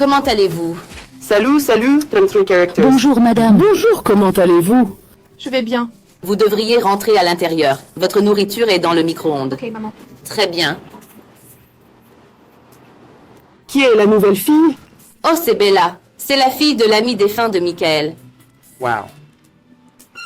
comment allez-vous? Salut, 23 characters. Bonjour, madame. Bonjour, comment allez-vous? Je vais bien. Vous devriez rentrer à l'intérieur. Votre nourriture est dans le micro-ondes. Ok, maman. Très bien. Qui est la nouvelle fille? Oh, c'est Bella. C'est la fille de l'ami défunt de Michael. Wow.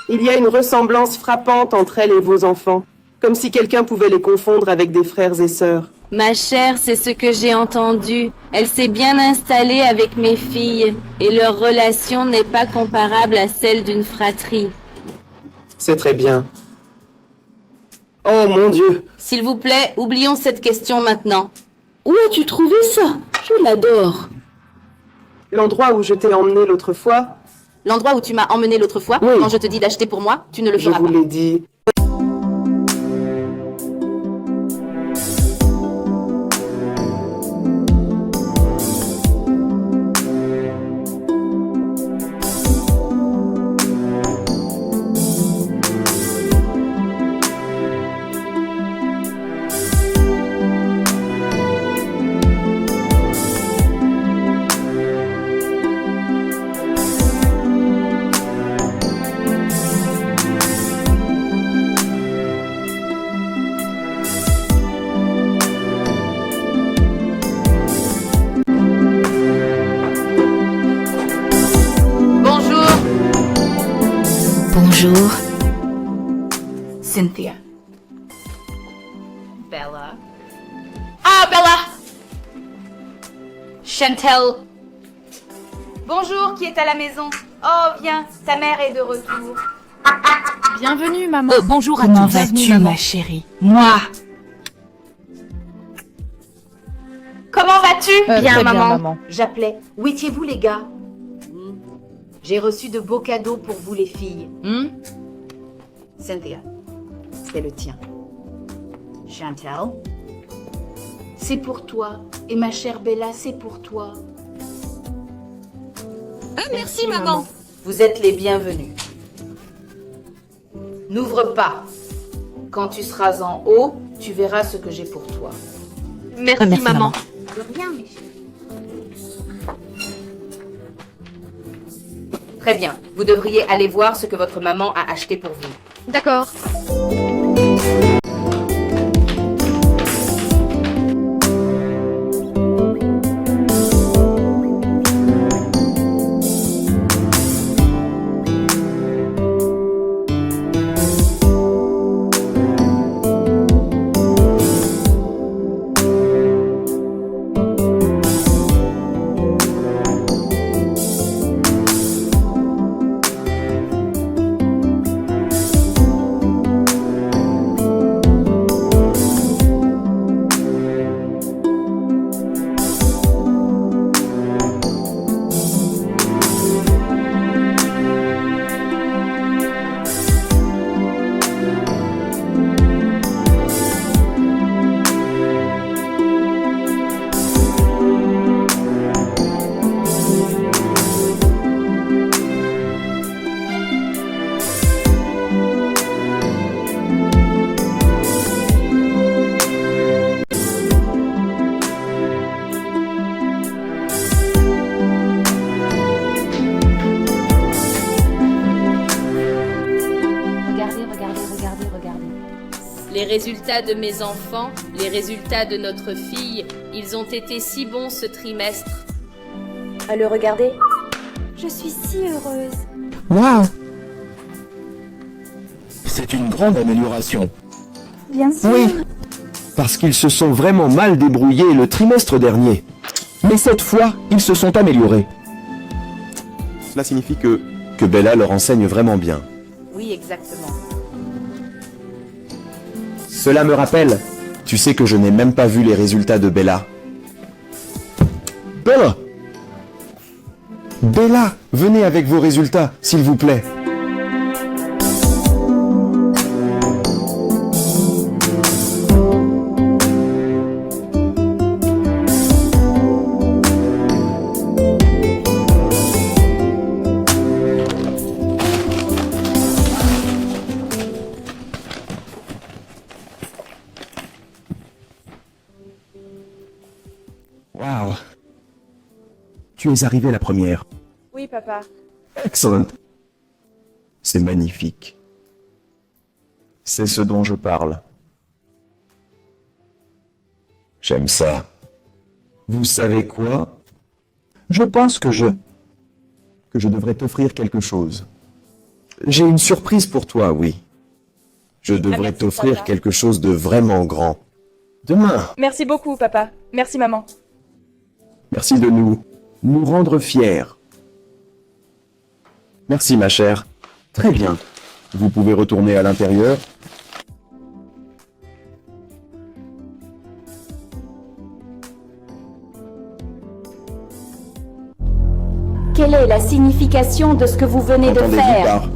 Il y a une ressemblance frappante entre elle et vos enfants. Comme si quelqu'un pouvait les confondre avec des frères et sœurs. Ma chère, c'est ce que j'ai entendu. Elle s'est bien installée avec mes filles. Et leur relation n'est pas comparable à celle d'une fratrie. C'est très bien. Oh mon Dieu. S'il vous plaît, oublions cette question maintenant. Où as-tu trouvé ça? Je l'adore. L'endroit où je t'ai emmené l'autre fois, L'endroit où tu m'as emmené l'autre fois, Oui. quand je te dis d'acheter pour moi, tu ne le je feras vous pas. l'ai dit. Bonjour. Bonjour. Cynthia. Bella. Ah, Bella! Chantel. Bonjour, qui est à la maison? Oh, viens, ta mère est de retour. Bienvenue, maman. Bonjour à Comment tous. vas-tu, maman. ma chérie? Moi. Comment vas-tu? Bien, maman. J'appelais. Où étiez-vous, les gars? J'ai reçu de beaux cadeaux pour vous, les filles. Cynthia, c'est le tien. Chantal, c'est pour toi. Et ma chère Bella, c'est pour toi. Merci, maman. Vous êtes les bienvenus. N'ouvre pas. Quand tu seras en haut, tu verras ce que j'ai pour toi. Merci, maman. Bien, mes chéris. Très bien. Vous devriez aller voir ce que votre maman a acheté pour vous. D'accord. Les résultats de mes enfants, les résultats de notre fille, ils ont été si bons ce trimestre. À le regarder, je suis si heureuse. Waouh! C'est une grande amélioration. Bien sûr. Oui, parce qu'ils se sont vraiment mal débrouillés le trimestre dernier. Mais cette fois, ils se sont améliorés. Cela signifie que Bella leur enseigne vraiment bien. Oui, exactement. Cela me rappelle, tu sais que je n'ai même pas vu les résultats de Bella. Bella! Bella, venez avec vos résultats, s'il vous plaît. Waouh. Tu es arrivée la première. Oui, papa. Excellent. C'est magnifique. C'est ce dont je parle. J'aime ça. Vous savez quoi? Je pense que je devrais t'offrir quelque chose. J'ai une surprise pour toi, oui. Je devrais merci, t'offrir papa. quelque chose de vraiment grand. Demain. Merci beaucoup, papa. Merci, maman. Merci de nous rendre fiers. Merci, ma chère. Très bien. Vous pouvez retourner à l'intérieur. Quelle est la signification de ce que vous venez de Entendez-vous faire?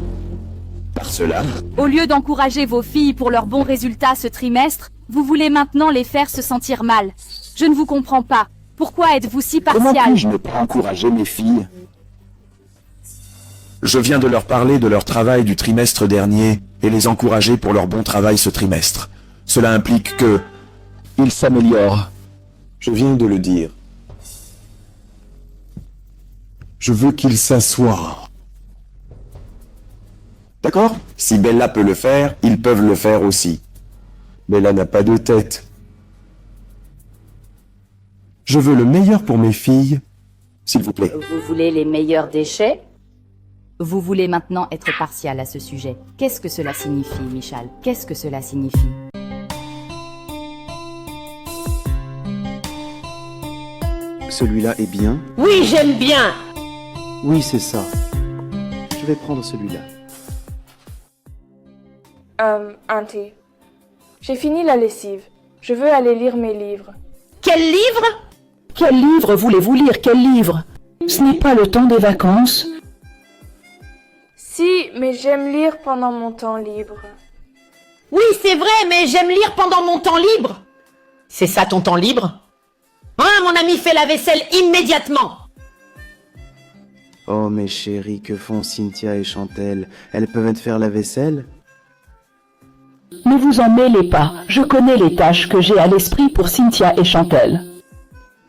par cela? Au lieu d'encourager vos filles pour leurs bons résultats ce trimestre, vous voulez maintenant les faire se sentir mal. Je ne vous comprends pas. Pourquoi êtes-vous si Comment partial? puis-je ne pas encourager mes filles? Je viens de leur parler de leur travail du trimestre dernier et les encourager pour leur bon travail ce trimestre. Cela implique que ils s'améliorent. Je viens de le dire. Je veux qu'ils s'assoient. D'accord? Si Bella peut le faire, ils peuvent le faire aussi. Bella n'a pas de tête. Je veux le meilleur pour mes filles, s'il vous plaît. Vous voulez les meilleurs déchets? Vous voulez maintenant être partial à ce sujet. Qu'est-ce que cela signifie, Michal? Qu'est-ce que cela signifie? Celui-là est bien. Oui, j'aime bien. Oui, c'est ça. Je vais prendre celui-là. Auntie. J'ai fini la lessive. Je veux aller lire mes livres. Quel livre? Quel livre voulez-vous lire? Quel livre? Ce n'est pas le temps des vacances. Si, mais j'aime lire pendant mon temps libre. Oui, c'est vrai, mais j'aime lire pendant mon temps libre. C'est ça ton temps libre? Hein, mon ami fait la vaisselle immédiatement. Oh, mes chéris, que font Cynthia et Chantel? Elles peuvent faire la vaisselle? Ne vous en mêlez pas. Je connais les tâches que j'ai à l'esprit pour Cynthia et Chantel.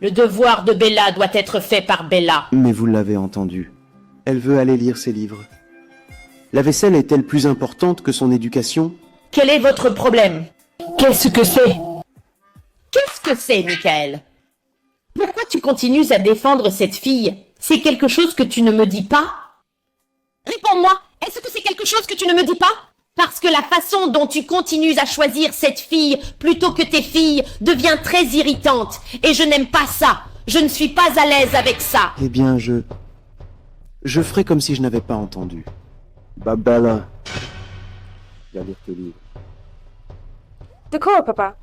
Le devoir de Bella doit être fait par Bella. Mais vous l'avez entendu. Elle veut aller lire ses livres. La vaisselle est-elle plus importante que son éducation? Quel est votre problème? Qu'est-ce que c'est? Qu'est-ce que c'est, Michael? Pourquoi tu continues à défendre cette fille? C'est quelque chose que tu ne me dis pas? Réponds-moi, est-ce que c'est quelque chose que tu ne me dis pas? Parce que la façon dont tu continues à choisir cette fille plutôt que tes filles devient très irritante. Et je n'aime pas ça. Je ne suis pas à l'aise avec ça. Eh bien, je ferai comme si je n'avais pas entendu. Bella. Viens lire tes livres. D'accord, papa.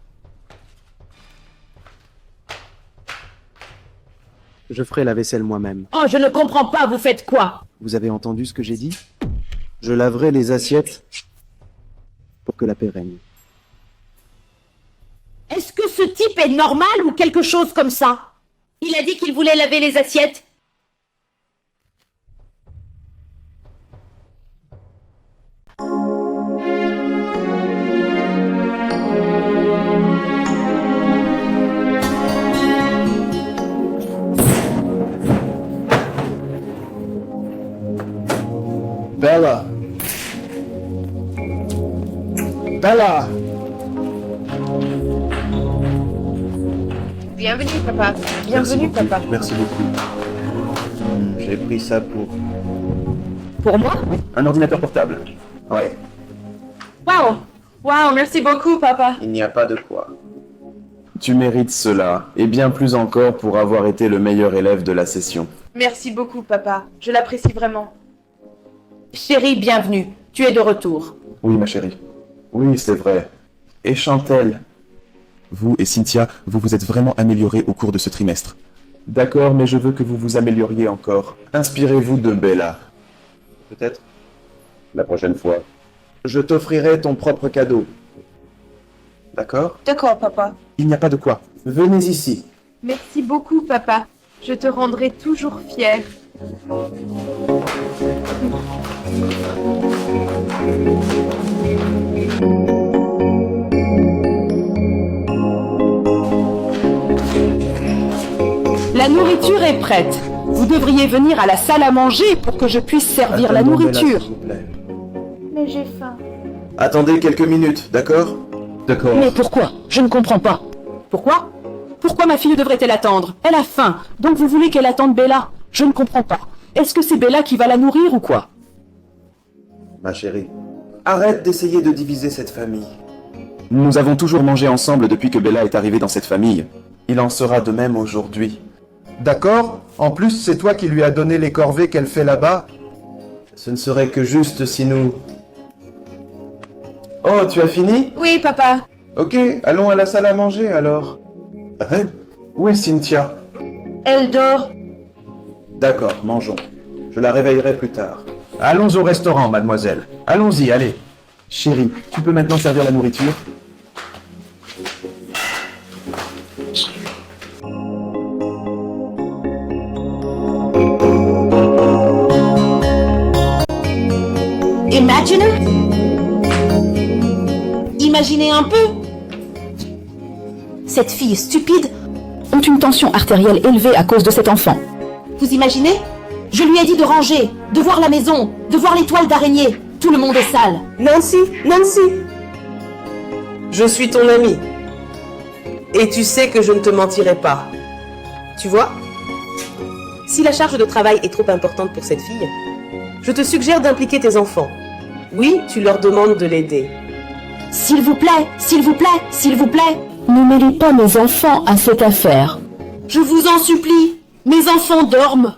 Je ferai la vaisselle moi-même. Oh, je ne comprends pas, vous faites quoi? Vous avez entendu ce que j'ai dit? Je laverai les assiettes pour que la paix règne. Est-ce que ce type est normal ou quelque chose comme ça? Il a dit qu'il voulait laver les assiettes. Bella. Bella. Bienvenue, papa. Bienvenue, papa. Merci beaucoup. J'ai pris ça pour... Pour moi? Un ordinateur portable. Ouais. Wow. Wow, merci beaucoup, papa. Il n'y a pas de quoi. Tu mérites cela, et bien plus encore pour avoir été le meilleur élève de la session. Merci beaucoup, papa. Je l'apprécie vraiment. Chérie, bienvenue. Tu es de retour. Oui, ma chérie. Oui, c'est vrai. Et Chantel? Vous et Cynthia, vous vous êtes vraiment améliorés au cours de ce trimestre. D'accord, mais je veux que vous vous amélioriez encore. Inspirez-vous de Bella. Peut-être la prochaine fois. Je t'offrirai ton propre cadeau. D'accord? D'accord, papa. Il n'y a pas de quoi. Venez ici. Merci beaucoup, papa. Je te rendrai toujours fière. La nourriture est prête. Vous devriez venir à la salle à manger pour que je puisse servir la Attendons, Bella, nourriture. s'il vous plaît. Mais j'ai faim. Attendez quelques minutes, d'accord? D'accord. Mais pourquoi? Je ne comprends pas. Pourquoi? Pourquoi ma fille devrait-elle attendre? Elle a faim, donc vous voulez qu'elle attende Bella? Je ne comprends pas. Est-ce que c'est Bella qui va la nourrir ou quoi? Ma chérie, arrête d'essayer de diviser cette famille. Nous avons toujours mangé ensemble depuis que Bella est arrivée dans cette famille. Il en sera de même aujourd'hui. D'accord? En plus, c'est toi qui lui as donné les corvées qu'elle fait là-bas. Ce ne serait que juste si nous... Oh, tu as fini? Oui, papa. Ok, allons à la salle à manger alors. Hein? Où est Cynthia? Elle dort. D'accord, mangeons. Je la réveillerai plus tard. Allons au restaurant, mademoiselle. Allons-y, allez. Chérie, tu peux maintenant servir la nourriture? Imaginez un peu. Cette fille stupide. Ont une tension artérielle élevée à cause de cet enfant. Vous imaginez? Je lui ai dit de ranger, de voir la maison, de voir les toiles d'araignée. Tout le monde est sale. Nancy, Nancy, je suis ton amie. Et tu sais que je ne te mentirai pas. Tu vois? Si la charge de travail est trop importante pour cette fille, je te suggère d'impliquer tes enfants. Oui, tu leur demandes de l'aider. S'il vous plaît, s'il vous plaît, s'il vous plaît. Ne mêlez pas mes enfants à cette affaire. Je vous en supplie. Mes enfants dorment.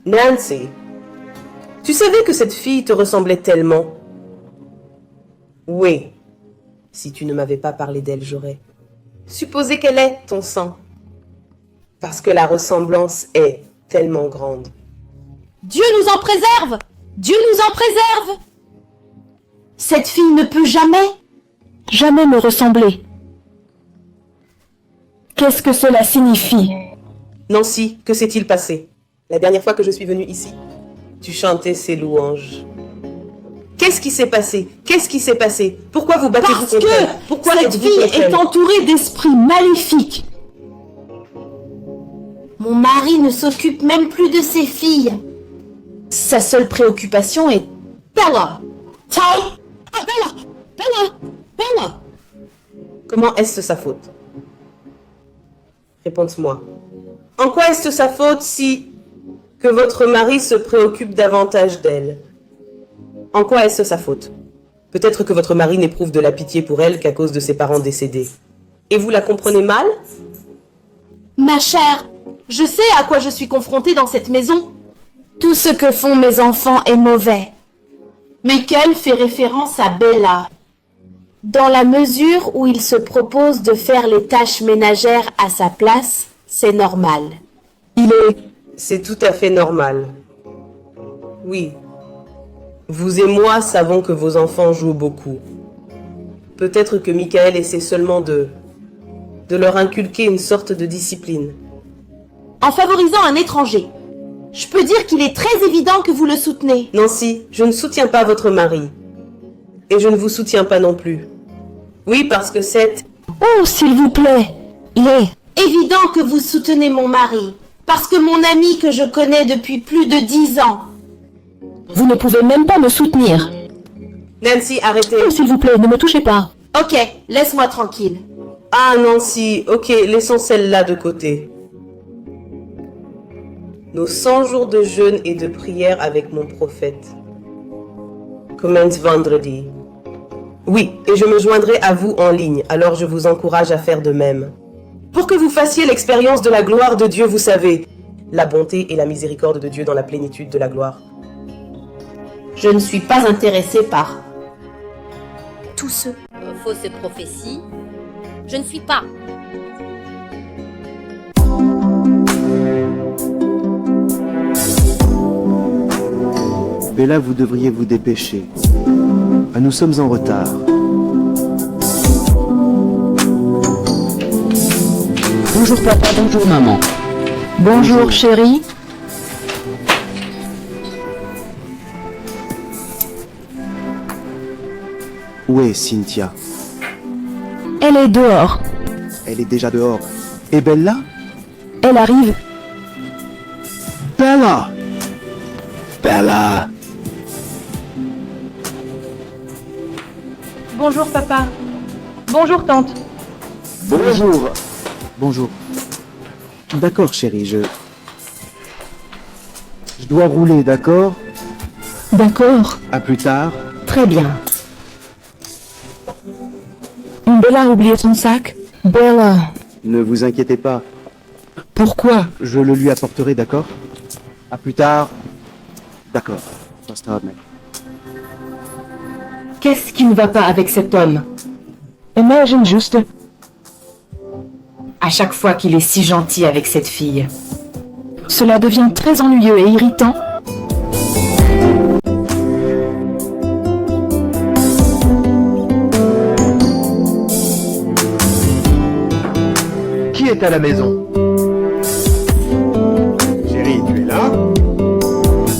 Nancy, tu savais que cette fille te ressemblait tellement? Oui. Si tu ne m'avais pas parlé d'elle, j'aurais supposé qu'elle est ton sang. Parce que la ressemblance est tellement grande. Dieu nous en préserve! Dieu nous en préserve! Cette fille ne peut Jamais me ressembler. Qu'est-ce que cela signifie? Nancy, que s'est-il passé? La dernière fois que je suis venue ici, tu chantais ses louanges. Qu'est-ce qui s'est passé? Qu'est-ce qui s'est passé? Pourquoi vous battez-vous Parce contre elle? que Pourquoi cette êtes-vous fille contre est elle? entourée d'esprits maléfiques. Mon mari ne s'occupe même plus de ses filles. Sa seule préoccupation est Bella. Bella. Bella. Comment est-ce sa faute? Réponds-moi. En quoi est-ce sa faute si que votre mari se préoccupe davantage d'elle? En quoi est-ce sa faute? Peut-être que votre mari n'éprouve de la pitié pour elle qu'à cause de ses parents décédés. Et vous la comprenez mal? Ma chère, je sais à quoi je suis confrontée dans cette maison. Tout ce que font mes enfants est mauvais. Michael fait référence à Bella. Dans la mesure où il se propose de faire les tâches ménagères à sa place, c'est normal. C'est tout à fait normal. Oui. Vous et moi savons que vos enfants jouent beaucoup. Peut-être que Michael essaie seulement de leur inculquer une sorte de discipline. En favorisant un étranger. Je peux dire qu'il est très évident que vous le soutenez. Nancy, je ne soutiens pas votre mari. Et je ne vous soutiens pas non plus. Oui, parce que c'est... Oh, s'il vous plaît. Il est évident que vous soutenez mon mari. Parce que mon ami que je connais depuis plus de 10 ans. Vous ne pouvez même pas me soutenir. Nancy, arrêtez. Oh, s'il vous plaît, ne me touchez pas. Ok, laisse-moi tranquille. Ah, Nancy, ok, laissons celle-là de côté. Nos 100 jours de jeûne et de prière avec mon prophète commencent vendredi. Oui, et je me joindrai à vous en ligne, alors je vous encourage à faire de même. Pour que vous fassiez l'expérience de la gloire de Dieu, vous savez, la bonté et la miséricorde de Dieu dans la plénitude de la gloire. Je ne suis pas intéressée par tout ce... fausses prophéties. Je ne suis pas. Bella, vous devriez vous dépêcher. Ah, nous sommes en retard. Bonjour papa, bonjour maman. Bonjour chérie. Où est Cynthia? Elle est dehors. Elle est déjà dehors. Et Bella? Elle arrive. Bella! Bella! Bonjour papa. Bonjour tante. Bonjour. Bonjour. D'accord, chérie, je dois rouler, d'accord? D'accord. À plus tard. Très bien. Bella a oublié son sac. Bella. Ne vous inquiétez pas. Pourquoi? Je le lui apporterai, d'accord? À plus tard. D'accord. Ça sera mec. Qu'est-ce qui ne va pas avec cet homme? Imagine juste. À chaque fois qu'il est si gentil avec cette fille. Cela devient très ennuyeux et irritant. Qui est à la maison? Chérie, tu es là?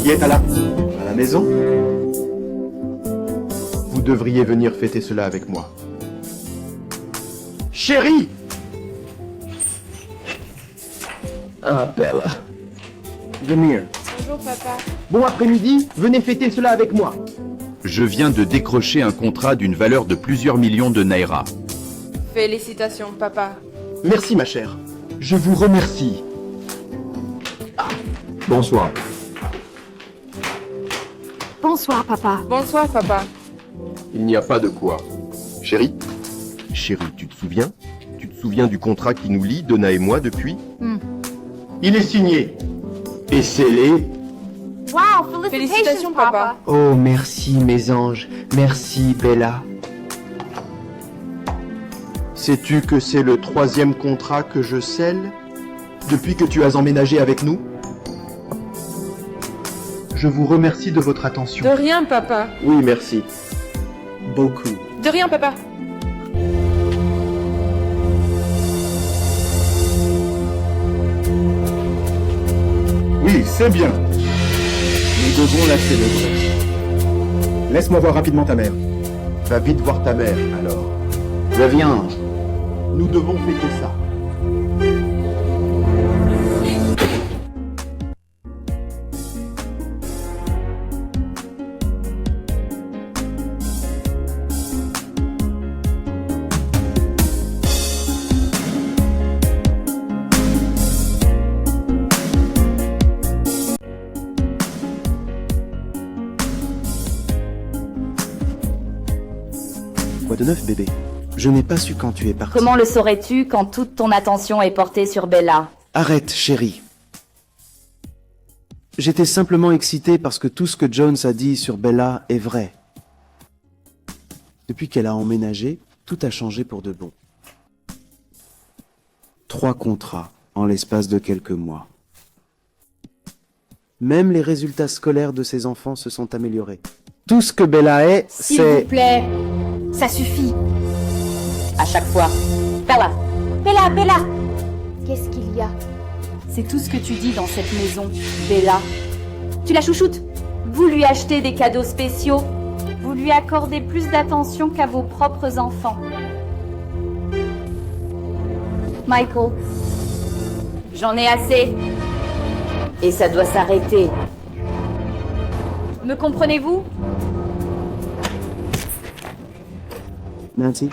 Qui est à la maison? Vous devriez venir fêter cela avec moi. Chérie! Ah, Bella. Venir. Bonjour papa. Bon après-midi, venez fêter cela avec moi. Je viens de décrocher un contrat d'une valeur de plusieurs millions de naira. Félicitations papa. Merci ma chère. Je vous remercie. Bonsoir. Bonsoir, papa. Bonsoir papa. Il n'y a pas de quoi. Chérie? Chérie, tu te souviens? Tu te souviens du contrat qui nous lie, Donna et moi, depuis? Il est signé. Et scellé. Wow, félicitations papa. Oh, merci, mes anges. Merci, Bella. Sais-tu que c'est le 3e contrat que je scelle depuis que tu as emménagé avec nous? Je vous remercie de votre attention. De rien papa. Oui, merci. Beaucoup. De rien papa. Oui, c'est bien. Nous devons la célébrer. Laisse-moi voir rapidement ta mère. Va vite voir ta mère, alors. Je viens. Nous devons fêter ça. Quoi de neuf, bébé? Je n'ai pas su quand tu es parti. Comment le saurais-tu quand toute ton attention est portée sur Bella? Arrête, chérie. J'étais simplement excité parce que tout ce que Jones a dit sur Bella est vrai. Depuis qu'elle a emménagé, tout a changé pour de bon. 3 contrats en l'espace de quelques mois. Même les résultats scolaires de ses enfants se sont améliorés. Tout ce que Bella est, S'il c'est... vous plaît, ça suffit. À chaque fois. Bella! Bella, Bella! Qu'est-ce qu'il y a? C'est tout ce que tu dis dans cette maison, Bella. Tu la chouchoutes. Vous lui achetez des cadeaux spéciaux. Vous lui accordez plus d'attention qu'à vos propres enfants. Michael, j'en ai assez. Et ça doit s'arrêter. Me comprenez-vous? Nancy?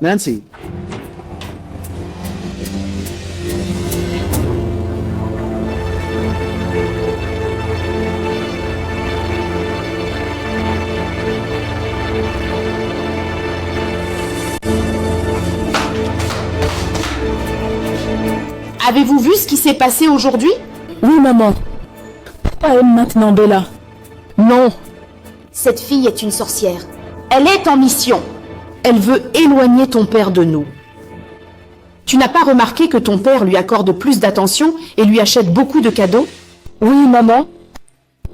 Nancy? Avez-vous vu ce qui s'est passé aujourd'hui? Oui, maman. Papa aime maintenant Bella. Non. Cette fille est une sorcière. Elle est en mission. Elle veut éloigner ton père de nous. Tu n'as pas remarqué que ton père lui accorde plus d'attention et lui achète beaucoup de cadeaux? Oui, maman.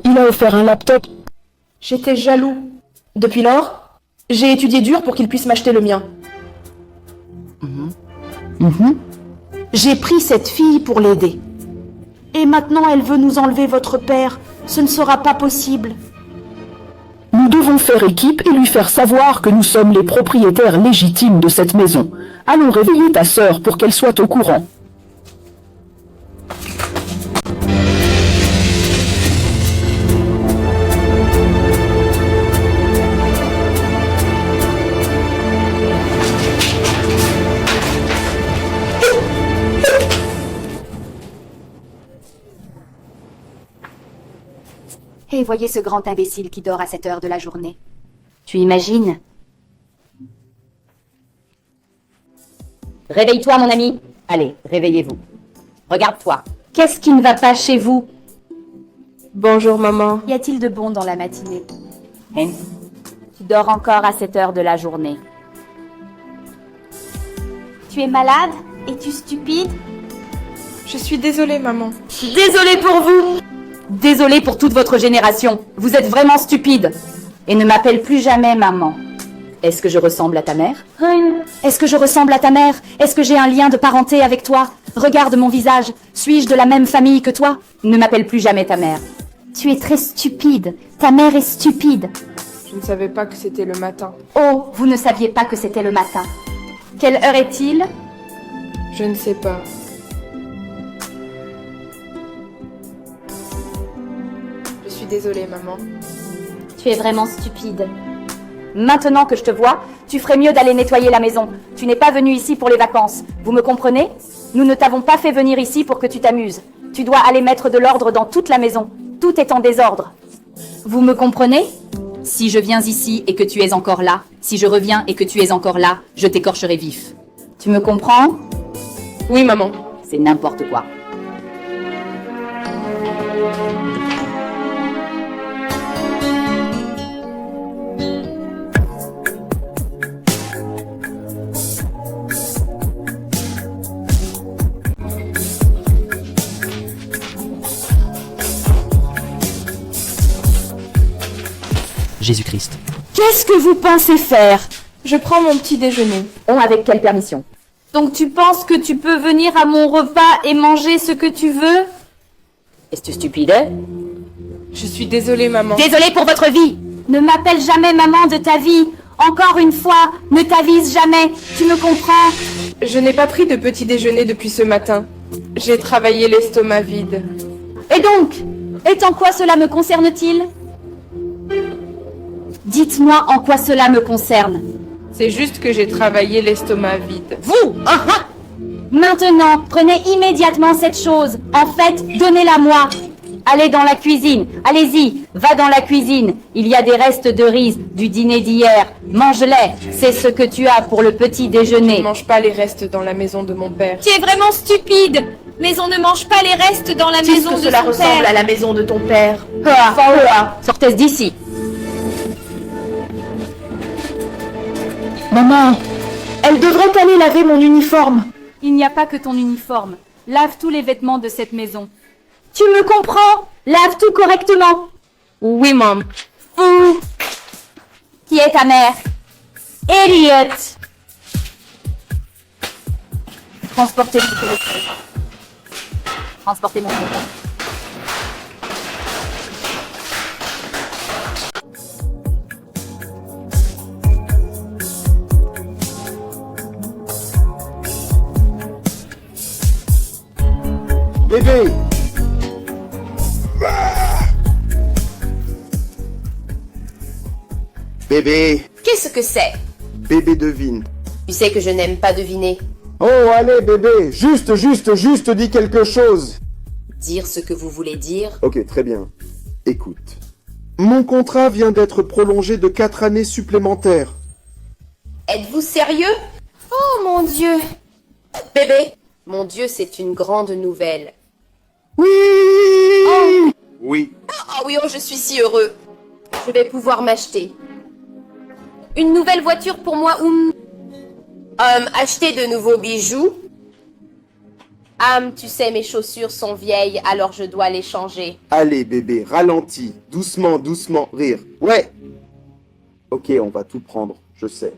Il a offert un laptop. J'étais jaloux. Depuis lors, j'ai étudié dur pour qu'il puisse m'acheter le mien. J'ai pris cette fille pour l'aider. Et maintenant, elle veut nous enlever votre père. Ce ne sera pas possible. Nous devons faire équipe et lui faire savoir que nous sommes les propriétaires légitimes de cette maison. Allons réveiller ta sœur pour qu'elle soit au courant. Et voyez ce grand imbécile qui dort à cette heure de la journée. Tu imagines? Réveille-toi, mon ami. Allez, réveillez-vous. Regarde-toi. Qu'est-ce qui ne va pas chez vous? Bonjour, maman. Y a-t-il de bon dans la matinée? Hein? Tu dors encore à cette heure de la journée. Tu es malade? Es-tu stupide? Je suis désolée, maman. Désolée pour vous. Désolée pour toute votre génération. Vous êtes vraiment stupide. Et ne m'appelle plus jamais maman. Est-ce que je ressemble à ta mère? Est-ce que je ressemble à ta mère? Est-ce que j'ai un lien de parenté avec toi? Regarde mon visage. Suis-je de la même famille que toi? Ne m'appelle plus jamais ta mère. Tu es très stupide. Ta mère est stupide. Je ne savais pas que c'était le matin. Oh, vous ne saviez pas que c'était le matin. Quelle heure est-il? Je ne sais pas. Je suis désolée, maman. Tu es vraiment stupide. Maintenant que je te vois, tu ferais mieux d'aller nettoyer la maison. Tu n'es pas venu ici pour les vacances. Vous me comprenez? Nous ne t'avons pas fait venir ici pour que tu t'amuses. Tu dois aller mettre de l'ordre dans toute la maison. Tout est en désordre. Vous me comprenez? Si je viens ici et que tu es encore là, si je reviens et que tu es encore là, je t'écorcherai vif. Tu me comprends? Oui, maman. C'est n'importe quoi. Jésus-Christ. Qu'est-ce que vous pensez faire? Je prends mon petit déjeuner. Oh, avec quelle permission? Donc tu penses que tu peux venir à mon repas et manger ce que tu veux? Es-tu stupide? Je suis désolée, maman. Désolée pour votre vie. Ne m'appelle jamais maman de ta vie. Encore une fois, ne t'avise jamais. Tu me comprends? Je n'ai pas pris de petit déjeuner depuis ce matin. J'ai travaillé l'estomac vide. Et donc? Et en quoi cela me concerne-t-il? Dites-moi en quoi cela me concerne. C'est juste que j'ai travaillé l'estomac vide. Vous? Maintenant, prenez immédiatement cette chose. En fait, donnez-la moi. Allez dans la cuisine. Allez-y, va dans la cuisine. Il y a des restes de riz du dîner d'hier. Mange-les. C'est ce que tu as pour le petit déjeuner. Je ne mange pas les restes dans la maison de mon père. Tu es vraiment stupide. Mais on ne mange pas les restes dans la maison de cela son ressemble père. à la maison de ton père. Sortez d'ici. Maman, elle devrait aller laver mon uniforme. Il n'y a pas que ton uniforme. Lave tous les vêtements de cette maison. Tu me comprends? Lave tout correctement. Oui, maman. Fou. Qui est ta mère? Elliot. Transportez mon téléphone. Transportez mon téléphone. Bébé! Bébé! Qu'est-ce que c'est? Bébé devine. Tu sais que je n'aime pas deviner. Oh, allez, bébé! Juste, dis quelque chose! Dire ce que vous voulez dire. Ok, très bien. Écoute. Mon contrat vient d'être prolongé de 4 années supplémentaires. Êtes-vous sérieux? Oh mon Dieu! Bébé, mon Dieu, c'est une grande nouvelle. Oui! Oh. Oui. Oui, oh, je suis si heureux. Je vais pouvoir m'acheter une nouvelle voiture pour moi ou acheter de nouveaux bijoux. Tu sais, mes chaussures sont vieilles, alors je dois les changer. Allez, bébé, ralentis. Doucement, rire. Ouais. Ok, on va tout prendre, je sais.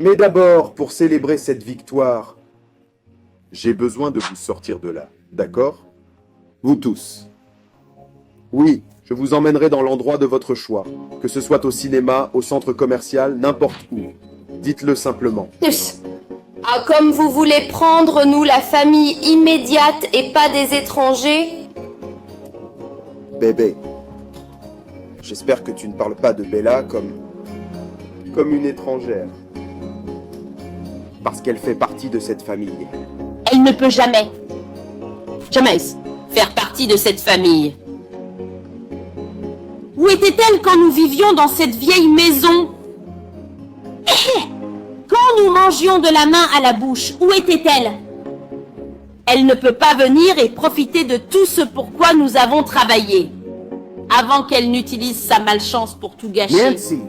Mais d'abord, pour célébrer cette victoire, j'ai besoin de vous sortir de là, d'accord? Vous tous. Oui, je vous emmènerai dans l'endroit de votre choix, que ce soit au cinéma, au centre commercial, n'importe où. Dites-le simplement. Comme vous voulez prendre, nous, la famille immédiate et pas des étrangers. Bébé, j'espère que tu ne parles pas de Bella comme une étrangère. Parce qu'elle fait partie de cette famille. Elle ne peut jamais faire partie de cette famille. Où était-elle quand nous vivions dans cette vieille maison? Quand nous mangions de la main à la bouche, où était-elle? Elle ne peut pas venir et profiter de tout ce pourquoi nous avons travaillé. Avant qu'elle n'utilise sa malchance pour tout gâcher. Nancy!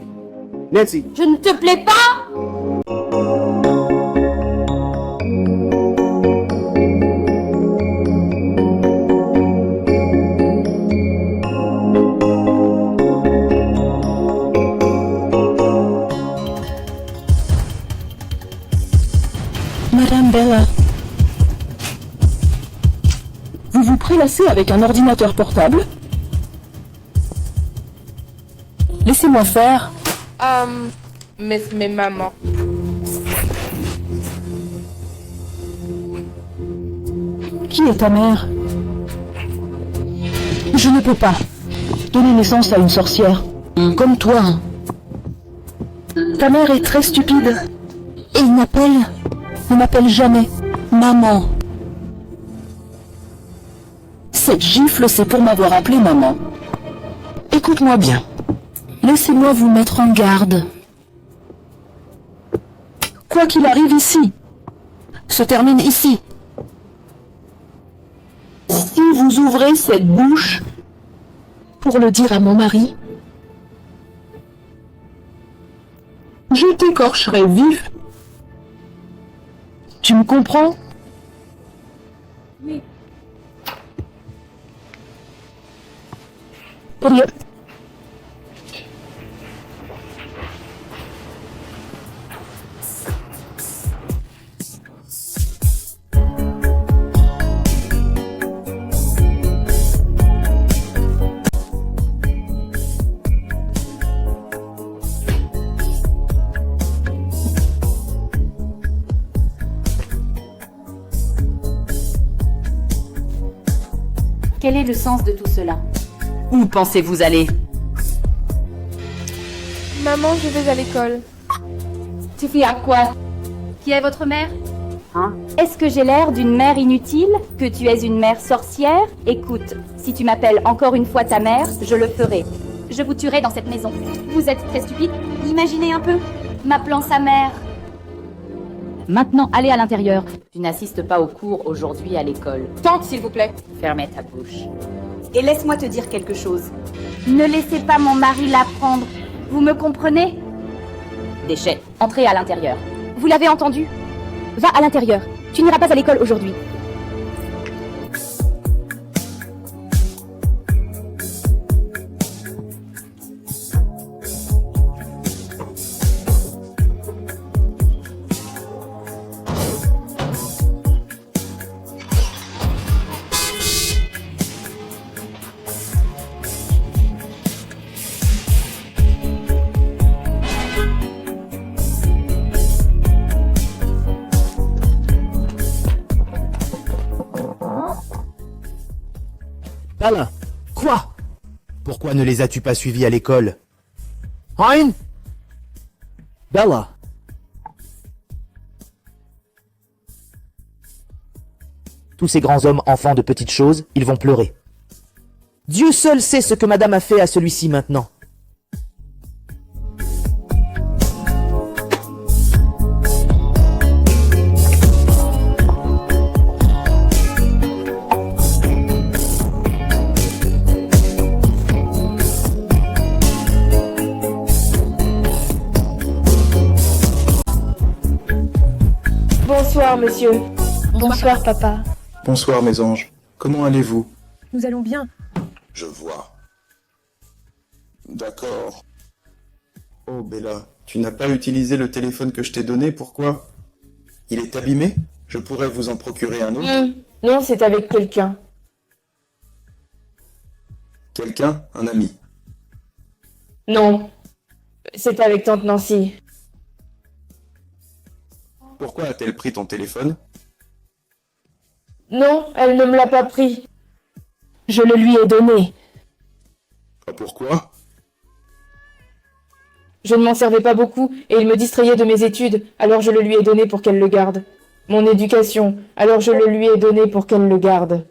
Nancy! Je ne te plais pas? Madame Bella. Vous vous prélassez avec un ordinateur portable? Laissez-moi faire. Mais maman. Qui est ta mère? Je ne peux pas donner naissance à une sorcière. Comme toi. Ta mère est très stupide. Et ne m'appelle jamais maman. Cette gifle, c'est pour m'avoir appelé maman. Écoute-moi bien. Laissez-moi vous mettre en garde. Quoi qu'il arrive ici, se termine ici. Si vous ouvrez cette bouche pour le dire à mon mari, je t'écorcherai vif. Tu me comprends? Oui. Quel est le sens de tout cela? Où pensez-vous aller? Maman, je vais à l'école. Tu fais à quoi? Qui est votre mère? Hein? Est-ce que j'ai l'air d'une mère inutile? Que tu es une mère sorcière? Écoute, si tu m'appelles encore une fois ta mère, je le ferai. Je vous tuerai dans cette maison. Vous êtes très stupide. Imaginez un peu. M'appelant sa mère. Maintenant, allez à l'intérieur. Tu n'assistes pas aux cours aujourd'hui à l'école. Tante, s'il vous plaît. Fermez ta bouche. Et laisse-moi te dire quelque chose. Ne laissez pas mon mari la prendre. Vous me comprenez? Déchet, entrez à l'intérieur. Vous l'avez entendu? Va à l'intérieur. Tu n'iras pas à l'école aujourd'hui. Bella, quoi? Pourquoi ne les as-tu pas suivis à l'école? Hein? Bella! Tous ces grands hommes enfants de petites choses, ils vont pleurer. Dieu seul sait ce que madame a fait à celui-ci maintenant. Bonsoir, monsieur. Bonsoir, papa. Bonsoir mes anges. Comment allez-vous? Nous allons bien. Je vois. D'accord. Oh Bella, tu n'as pas utilisé le téléphone que je t'ai donné, pourquoi? Il est abîmé? Je pourrais vous en procurer un autre? Non, c'est avec quelqu'un. Quelqu'un? Un ami? Non, c'est avec tante Nancy. Pourquoi a-t-elle pris ton téléphone? Non, elle ne me l'a pas pris. Je le lui ai donné. Pourquoi? Je ne m'en servais pas beaucoup et il me distrayait de mes études, alors je le lui ai donné pour qu'elle le garde. Mon éducation, alors je le lui ai donné pour qu'elle le garde.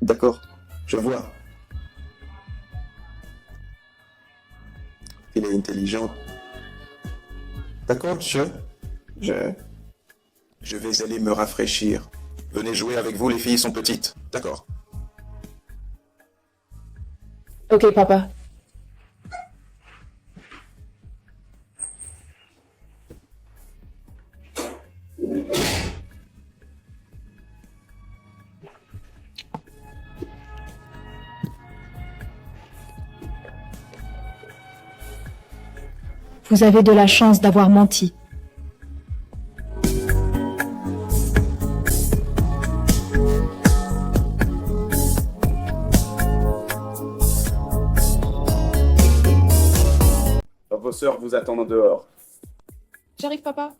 D'accord. Je vois. Il est intelligent. D'accord, je vais aller me rafraîchir. Venez jouer avec vous, les filles sont petites. D'accord. Ok, papa. Vous avez de la chance d'avoir menti. Vos sœurs vous attendent dehors. J'arrive, papa.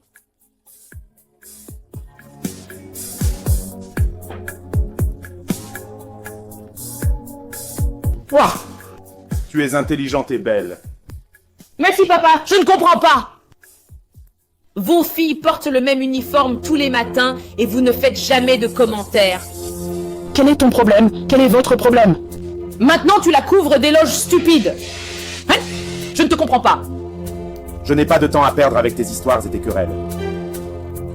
Ouah! Tu es intelligente et belle. Merci, papa. Je ne comprends pas. Vos filles portent le même uniforme tous les matins et vous ne faites jamais de commentaires. Quel est ton problème? Quel est votre problème? Maintenant, tu la couvres d'éloges stupides. Hein? Je ne te comprends pas. Je n'ai pas de temps à perdre avec tes histoires et tes querelles.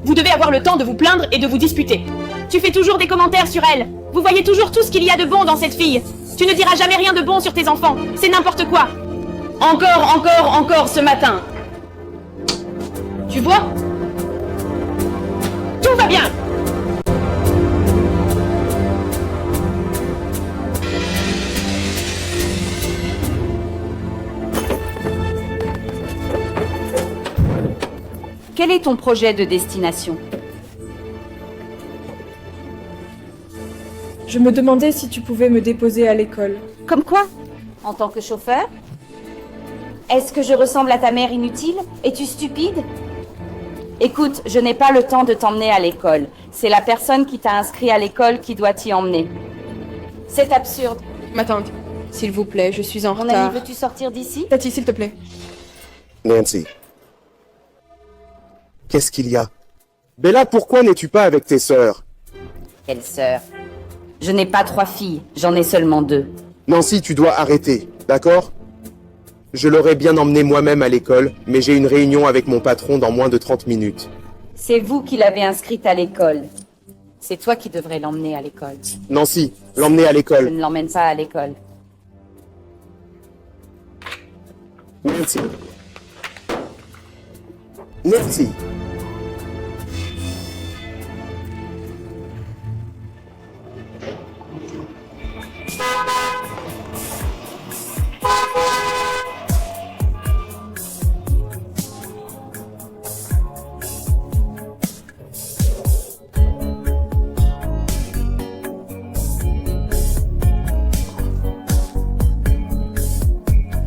Vous devez avoir le temps de vous plaindre et de vous disputer. Tu fais toujours des commentaires sur elle. Vous voyez toujours tout ce qu'il y a de bon dans cette fille. Tu ne diras jamais rien de bon sur tes enfants. C'est n'importe quoi. Encore ce matin. Tu vois? Tout va bien. Quel est ton projet de destination? Je me demandais si tu pouvais me déposer à l'école. Comme quoi? En tant que chauffeur? Est-ce que je ressemble à ta mère inutile? Es-tu stupide? Écoute, je n'ai pas le temps de t'emmener à l'école. C'est la personne qui t'a inscrit à l'école qui doit t'y emmener. C'est absurde. Ma tante, s'il vous plaît, je suis en Mon retard. ami, veux-tu sortir d'ici? Tati, s'il te plaît. Nancy. Qu'est-ce qu'il y a? Bella, pourquoi n'es-tu pas avec tes sœurs? Quelle sœur? Je n'ai pas 3 filles, j'en ai seulement 2. Nancy, tu dois arrêter, d'accord? Je l'aurais bien emmené moi-même à l'école, mais j'ai une réunion avec mon patron dans moins de 30 minutes. C'est vous qui l'avez inscrite à l'école. C'est toi qui devrais l'emmener à l'école. Nancy, l'emmener à Je l'école. ne l'emmène pas à l'école. Nancy. Nancy.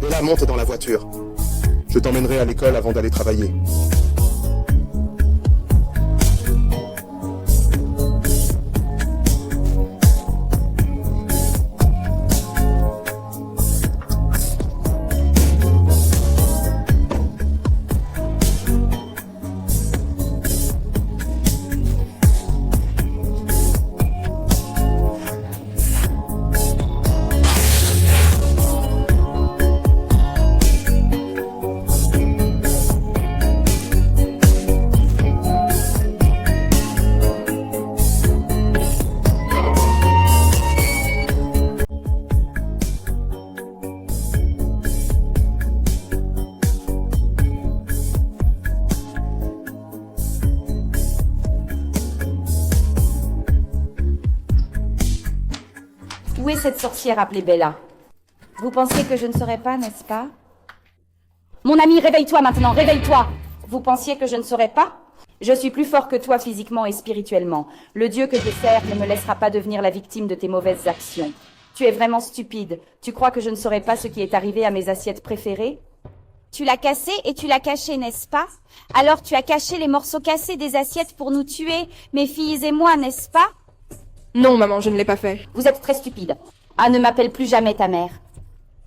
Bella, monte dans la voiture. Je t'emmènerai à l'école avant d'aller travailler. Où est cette sorcière appelée Bella? Vous pensiez que je ne saurais pas, n'est-ce pas? Mon ami, réveille-toi maintenant, réveille-toi! Vous pensiez que je ne saurais pas? Je suis plus fort que toi physiquement et spirituellement. Le Dieu que je sers ne me laissera pas devenir la victime de tes mauvaises actions. Tu es vraiment stupide. Tu crois que je ne saurais pas ce qui est arrivé à mes assiettes préférées? Tu l'as cassé et tu l'as caché, n'est-ce pas? Alors tu as caché les morceaux cassés des assiettes pour nous tuer, mes filles et moi, n'est-ce pas? Non, maman, je ne l'ai pas fait. Vous êtes très stupide. Ah, ne m'appelle plus jamais ta mère.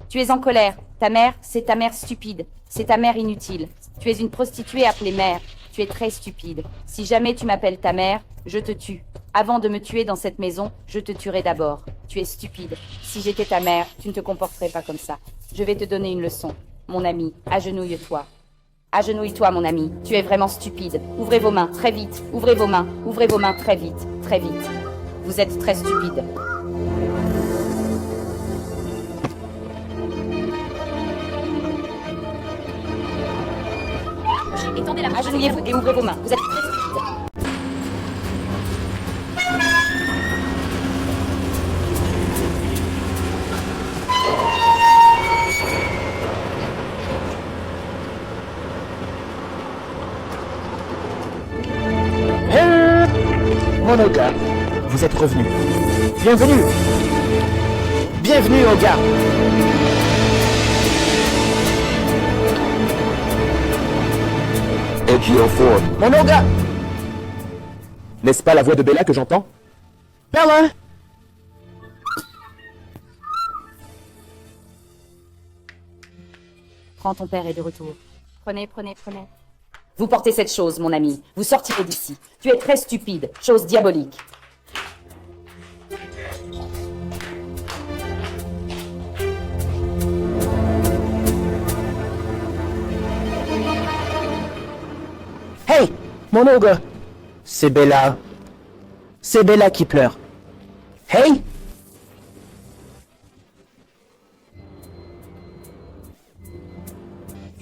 Tu es en colère. Ta mère, c'est ta mère stupide. C'est ta mère inutile. Tu es une prostituée appelée mère. Tu es très stupide. Si jamais tu m'appelles ta mère, je te tue. Avant de me tuer dans cette maison, je te tuerai d'abord. Tu es stupide. Si j'étais ta mère, tu ne te comporterais pas comme ça. Je vais te donner une leçon. Mon ami, agenouille-toi. Agenouille-toi, mon ami. Tu es vraiment stupide. Ouvrez vos mains, très vite. Ouvrez vos mains. Ouvrez vos mains, très vite. Très vite. Vous êtes très stupide. Agenouillez-vous et ouvrez vos mains. Vous êtes très stupide. Mon Oga, vous êtes revenu. Bienvenue. Bienvenue, Oga. Mon Oga. N'est-ce pas la voix de Bella que j'entends? Bella. Prends, ton père est de retour. Prenez, prenez, prenez. Vous portez cette chose, mon ami. Vous sortirez d'ici. Tu es très stupide. Chose diabolique. Hey, mon ogre. C'est Bella. C'est Bella qui pleure. Hey.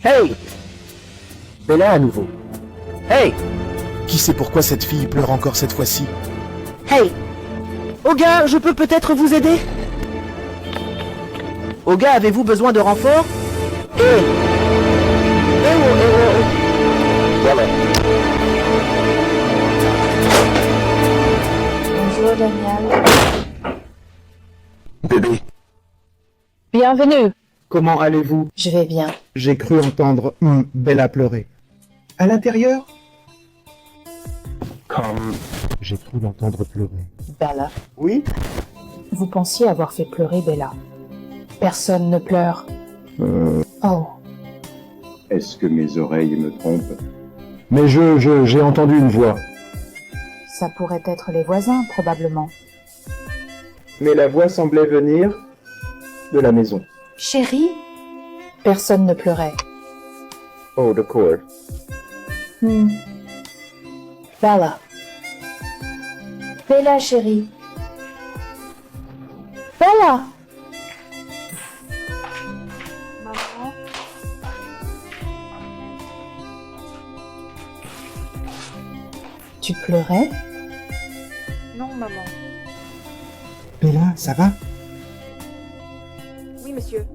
Hey. Bella à nouveau. Hey. Qui sait pourquoi cette fille pleure encore cette fois-ci? Hey. Oga, je peux peut-être vous aider? Oga, avez-vous besoin de renfort? Hey. Voilà. Bonjour Daniel. Bébé, Bienvenue. comment allez-vous? Je vais bien. J'ai cru entendre Bella pleurer. À l'intérieur? Comme j'ai cru l'entendre pleurer. Bella. Oui? Vous pensiez avoir fait pleurer Bella. Personne ne pleure. Oh. Est-ce que mes oreilles me trompent? Mais j'ai entendu une voix. Ça pourrait être les voisins, probablement. Mais la voix semblait venir de la maison. Chérie? Personne ne pleurait. Oh, d'accord. Bella. Bella, chérie. Bella! Maman. Tu pleurais? Non, maman. Bella, ça va? Oui, monsieur.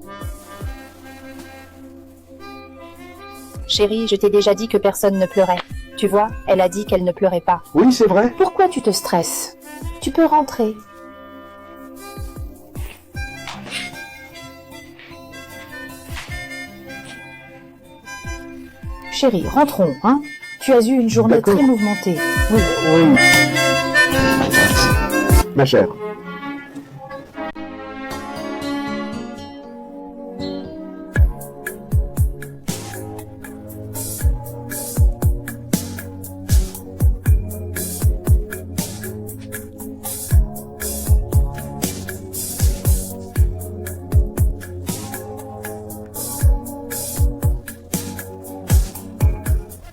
Chérie, je t'ai déjà dit que personne ne pleurait. Tu vois, elle a dit qu'elle ne pleurait pas. Oui, c'est vrai. Pourquoi tu te stresses? Tu peux rentrer. Chérie, rentrons, hein? Tu as eu une journée D'accord. très mouvementée. Oui. Oui. Ma chère.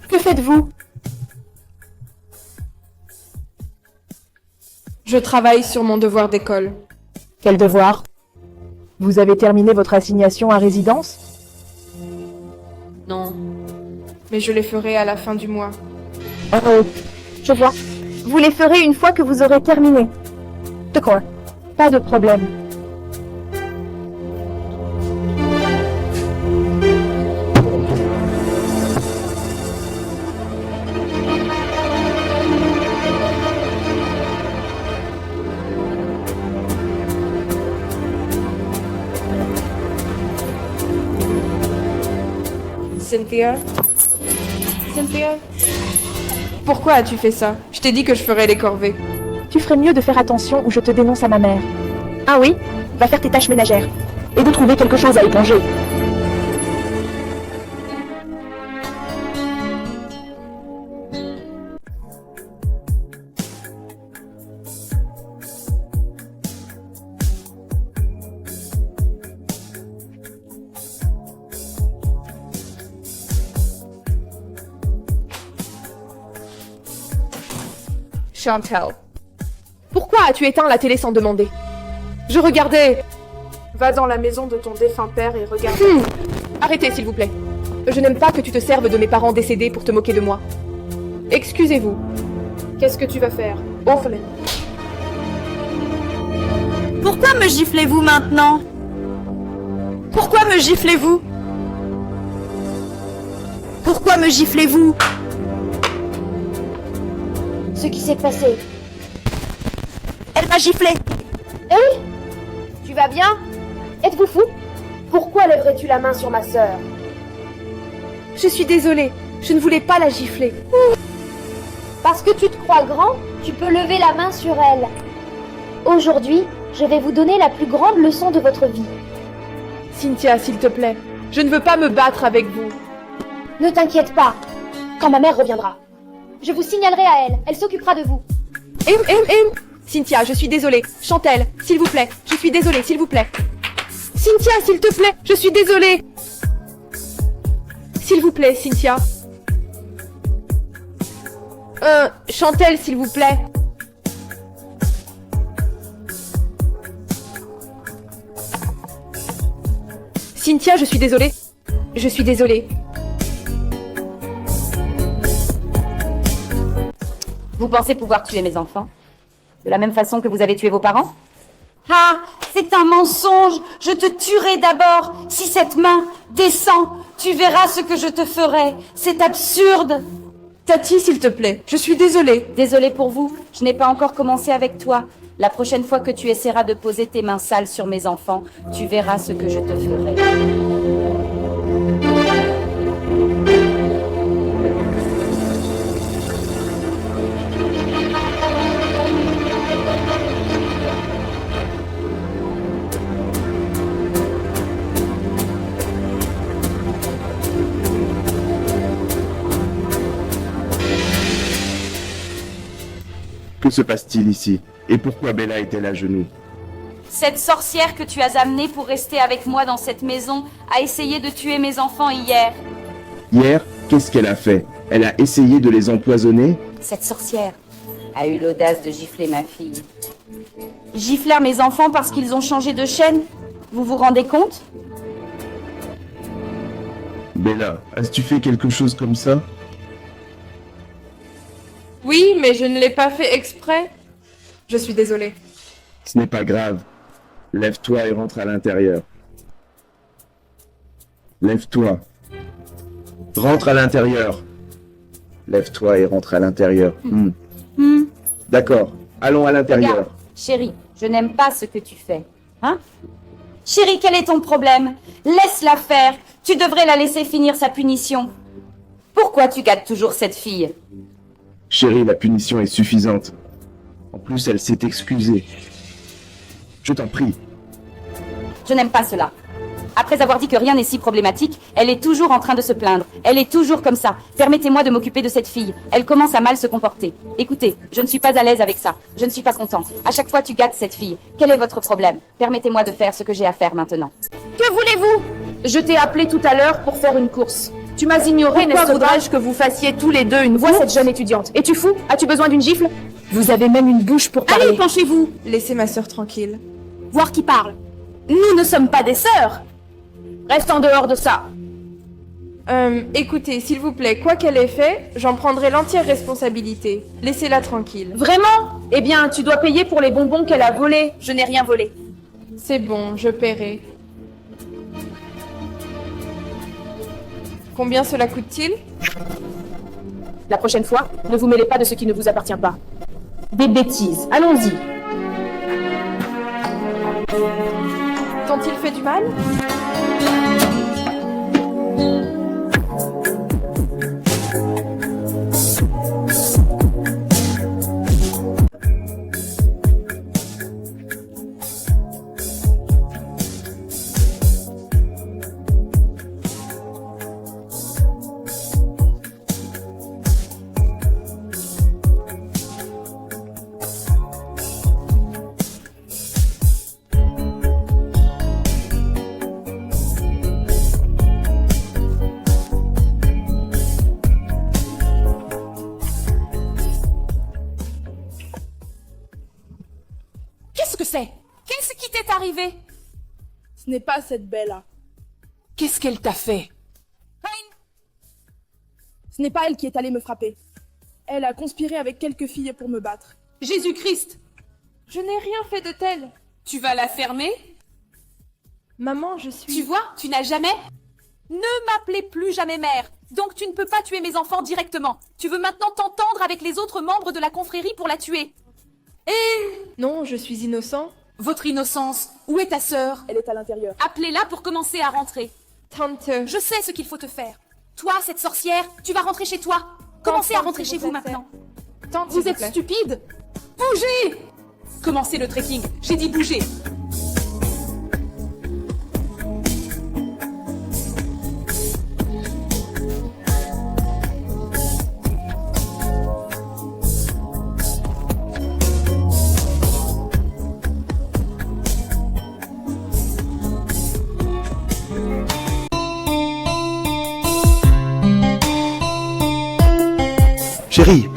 Que faites-vous? Je travaille sur mon devoir d'école. Quel devoir? Vous avez terminé votre assignation à résidence? Non. Mais je les ferai à la fin du mois. Oh, je vois. Vous les ferez une fois que vous aurez terminé. D'accord. Pas de problème. Cynthia? Cynthia? Pourquoi as-tu fait ça? Je t'ai dit que je ferais les corvées. Tu ferais mieux de faire attention ou je te dénonce à ma mère. Ah oui? Va faire tes tâches ménagères. Et de trouver quelque chose à éponger. Chantel. Pourquoi as-tu éteint la télé sans demander? Je regardais. Va dans la maison de ton défunt père et regarde. Arrêtez, s'il vous plaît. Je n'aime pas que tu te serves de mes parents décédés pour te moquer de moi. Excusez-vous. Qu'est-ce que tu vas faire? Ouvre-les. Pourquoi me giflez-vous maintenant? Pourquoi me giflez-vous? Pourquoi me giflez-vous? Ce qui s'est passé. Elle m'a giflé. Hey, tu vas bien? Êtes-vous fou? Pourquoi lèverais-tu la main sur ma sœur? Je suis désolée, je ne voulais pas la gifler. Parce que tu te crois grand, tu peux lever la main sur elle. Aujourd'hui, je vais vous donner la plus grande leçon de votre vie. Cynthia, s'il te plaît, je ne veux pas me battre avec vous. Ne t'inquiète pas, quand ma mère reviendra. Je vous signalerai à elle, elle s'occupera de vous. Cynthia, je suis désolée. Chantel, s'il vous plaît, je suis désolée, s'il vous plaît. Cynthia, s'il te plaît, je suis désolée. S'il vous plaît, Cynthia. Chantel, s'il vous plaît. Cynthia, je suis désolée. Je suis désolée. Vous pensez pouvoir tuer mes enfants? De la même façon que vous avez tué vos parents? Ah, c'est un mensonge. Je te tuerai d'abord. Si cette main descend, tu verras ce que je te ferai. C'est absurde. Tati, s'il te plaît, je suis désolée. Désolée pour vous, je n'ai pas encore commencé avec toi. La prochaine fois que tu essaieras de poser tes mains sales sur mes enfants, tu verras ce que je te ferai. Que se passe-t-il ici? Et pourquoi Bella est-elle à genoux? Cette sorcière que tu as amenée pour rester avec moi dans cette maison a essayé de tuer mes enfants hier. Hier, qu'est-ce qu'elle a fait? Elle a essayé de les empoisonner? Cette sorcière a eu l'audace de gifler ma fille. Gifler mes enfants parce qu'ils ont changé de chaîne? Vous vous rendez compte? Bella, as-tu fait quelque chose comme ça? Oui, mais je ne l'ai pas fait exprès. Je suis désolée. Ce n'est pas grave. Lève-toi et rentre à l'intérieur. Lève-toi. Rentre à l'intérieur. Lève-toi et rentre à l'intérieur. D'accord. Allons à l'intérieur. Regarde, chérie, je n'aime pas ce que tu fais. Hein? Chérie, quel est ton problème? Laisse-la faire. Tu devrais la laisser finir sa punition. Pourquoi tu gâtes toujours cette fille? Chérie, la punition est suffisante. En plus, elle s'est excusée. Je t'en prie. Je n'aime pas cela. Après avoir dit que rien n'est si problématique, elle est toujours en train de se plaindre. Elle est toujours comme ça. Permettez-moi de m'occuper de cette fille. Elle commence à mal se comporter. Écoutez, je ne suis pas à l'aise avec ça. Je ne suis pas content. À chaque fois, tu gâtes cette fille. Quel est votre problème? Permettez-moi de faire ce que j'ai à faire maintenant. Que voulez-vous? Je t'ai appelé tout à l'heure pour faire une course. Tu m'as ignoré, n'est-ce pas? Pourquoi voudrais-je que vous fassiez tous les deux une voix, cette jeune étudiante? Es-tu fou? As-tu besoin d'une gifle? Vous avez même une bouche pour parler. Allez, penchez-vous. Laissez ma sœur tranquille. Voir qui parle. Nous ne sommes pas des sœurs. Reste en dehors de ça. Écoutez, s'il vous plaît, quoi qu'elle ait fait, j'en prendrai l'entière responsabilité. Laissez-la tranquille. Vraiment? Eh bien, tu dois payer pour les bonbons qu'elle a volés. Je n'ai rien volé. C'est bon, je paierai. Combien cela coûte-t-il? La prochaine fois, ne vous mêlez pas de ce qui ne vous appartient pas. Des bêtises. Allons-y. T'ont-ils fait du mal? Ce n'est pas cette Bella. Qu'est-ce qu'elle t'a fait? Ce n'est pas elle qui est allée me frapper. Elle a conspiré avec quelques filles pour me battre. Jésus-Christ! Je n'ai rien fait de tel. Tu vas la fermer? Maman, je suis... Tu vois, tu n'as jamais... Ne m'appelez plus jamais mère. Donc tu ne peux pas tuer mes enfants directement. Tu veux maintenant t'entendre avec les autres membres de la confrérie pour la tuer. Non, je suis innocent. Votre innocence, où est ta sœur? Elle est à l'intérieur. Appelez-la pour commencer à rentrer. Tante... Je sais ce qu'il faut te faire. Toi, cette sorcière, tu vas rentrer chez toi. Commencez à rentrer chez vous maintenant. Tante, vous êtes stupide? Bougez! Commencez le trekking. J'ai dit bouger. Chérie.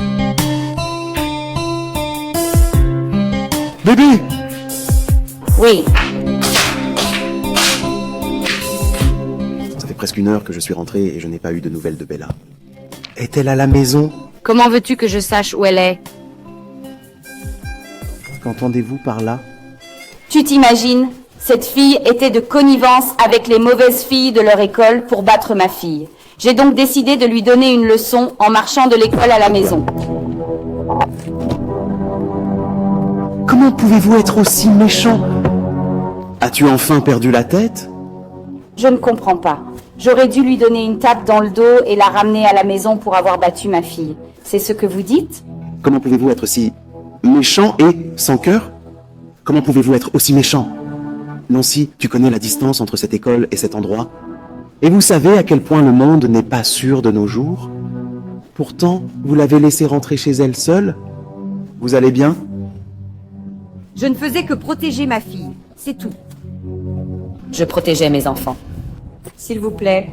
Bébé. Oui. Ça fait presque 1 heure que je suis rentré et je n'ai pas eu de nouvelles de Bella. Est-elle à la maison? Comment veux-tu que je sache où elle est? Qu'entendez-vous par là? Tu t'imagines? Cette fille était de connivence avec les mauvaises filles de leur école pour battre ma fille. J'ai donc décidé de lui donner une leçon en marchant de l'école à la maison. Comment pouvez-vous être aussi méchant? As-tu enfin perdu la tête? Je ne comprends pas. J'aurais dû lui donner une tape dans le dos et la ramener à la maison pour avoir battu ma fille. C'est ce que vous dites? Comment pouvez-vous être si méchant et sans cœur? Comment pouvez-vous être aussi méchant? Nancy, tu connais la distance entre cette école et cet endroit? Et vous savez à quel point le monde n'est pas sûr de nos jours? Pourtant, vous l'avez laissée rentrer chez elle seule? Vous allez bien? Je ne faisais que protéger ma fille, c'est tout. Je protégeais mes enfants. S'il vous plaît.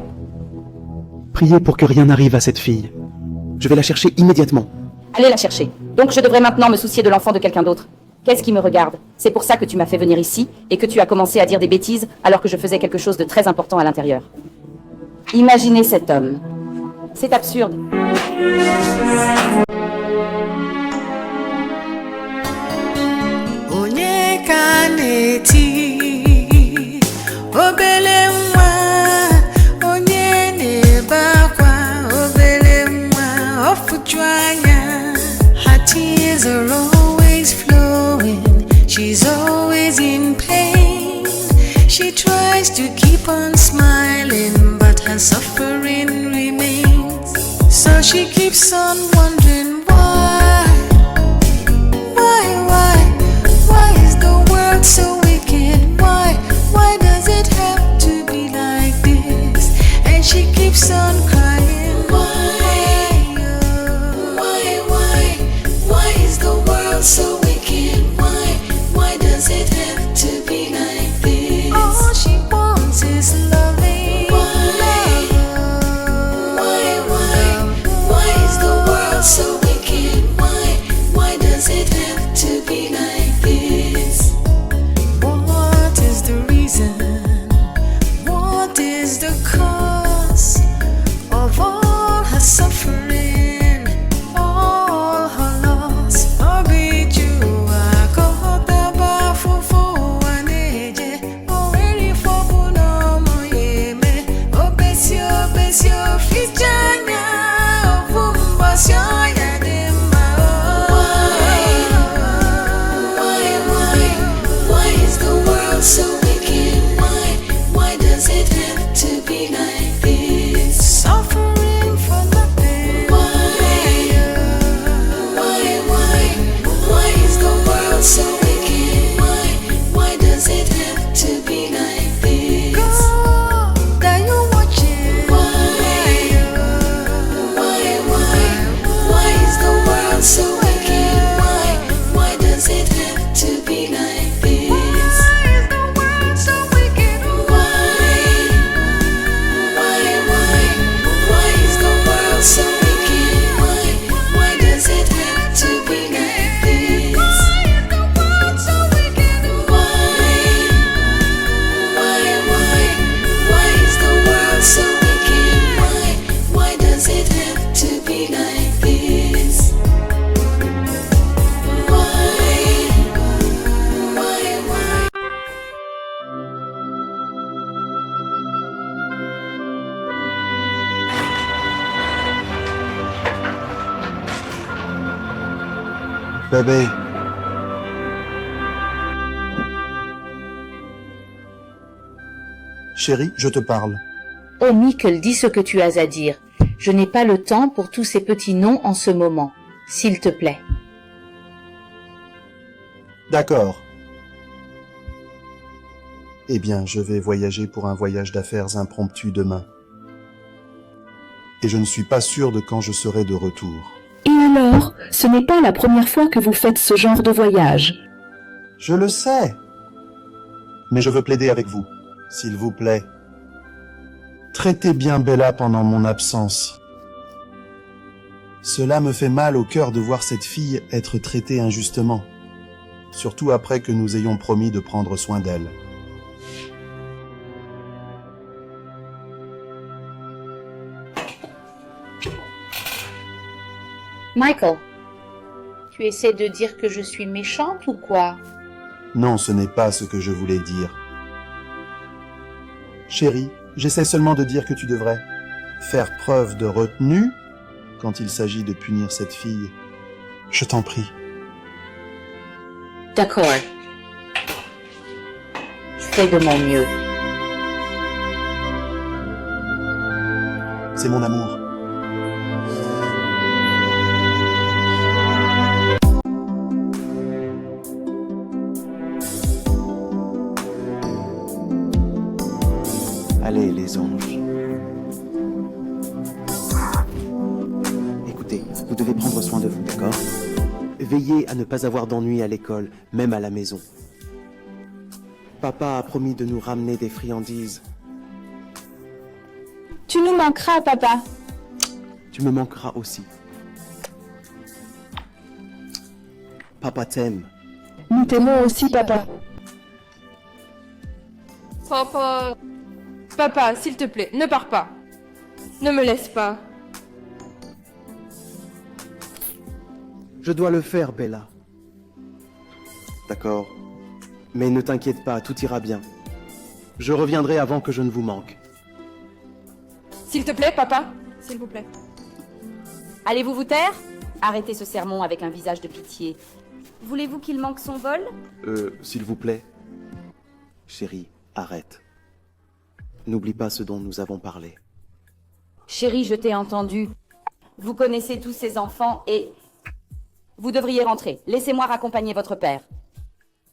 Priez pour que rien n'arrive à cette fille. Je vais la chercher immédiatement. Allez la chercher. Donc je devrais maintenant me soucier de l'enfant de quelqu'un d'autre. Qu'est-ce qui me regarde? C'est pour ça que tu m'as fait venir ici et que tu as commencé à dire des bêtises alors que je faisais quelque chose de très important à l'intérieur. Imaginez cet homme. C'est absurde. Her tears are always flowing. She's always in pain. She tries to keep on smiling, but her suffering remains. So she keeps on wondering why is the world so wicked? Why does it have to be like this? And she keeps on crying, why is the world so wicked? Why does it have to be like this? All she wants is loving. Why is the world so wicked? Why does it have to be like this? Bébé. Chérie, je te parle. Oh, Nickel, dis ce que tu as à dire. Je n'ai pas le temps pour tous ces petits noms en ce moment. S'il te plaît. D'accord. Eh bien, je vais voyager pour un voyage d'affaires impromptu demain. Et je ne suis pas sûr de quand je serai de retour. Et alors, ce n'est pas la première fois que vous faites ce genre de voyage. Je le sais. Mais je veux plaider avec vous, s'il vous plaît. Traitez bien Bella pendant mon absence. Cela me fait mal au cœur de voir cette fille être traitée injustement. Surtout après que nous ayons promis de prendre soin d'elle. Michael, tu essaies de dire que je suis méchante ou quoi? Non, ce n'est pas ce que je voulais dire. Chérie, j'essaie seulement de dire que tu devrais faire preuve de retenue quand il s'agit de punir cette fille. Je t'en prie. D'accord. Je fais de mon mieux. C'est mon amour. Allez, les anges. Écoutez, vous devez prendre soin de vous, d'accord? Veillez à ne pas avoir d'ennui à l'école, même à la maison. Papa a promis de nous ramener des friandises. Tu nous manqueras, papa. Tu me manqueras aussi. Papa t'aime. Nous t'aimons aussi, papa. Papa... Papa, s'il te plaît, ne pars pas. Ne me laisse pas. Je dois le faire, Bella. D'accord. Mais ne t'inquiète pas, tout ira bien. Je reviendrai avant que je ne vous manque. S'il te plaît, papa. S'il vous plaît. Allez-vous vous taire? Arrêtez ce sermon avec un visage de pitié. Voulez-vous qu'il manque son vol? S'il vous plaît. Chérie, arrête. N'oublie pas ce dont nous avons parlé. Chérie, je t'ai entendu. Vous connaissez tous ces enfants et... Vous devriez rentrer. Laissez-moi raccompagner votre père.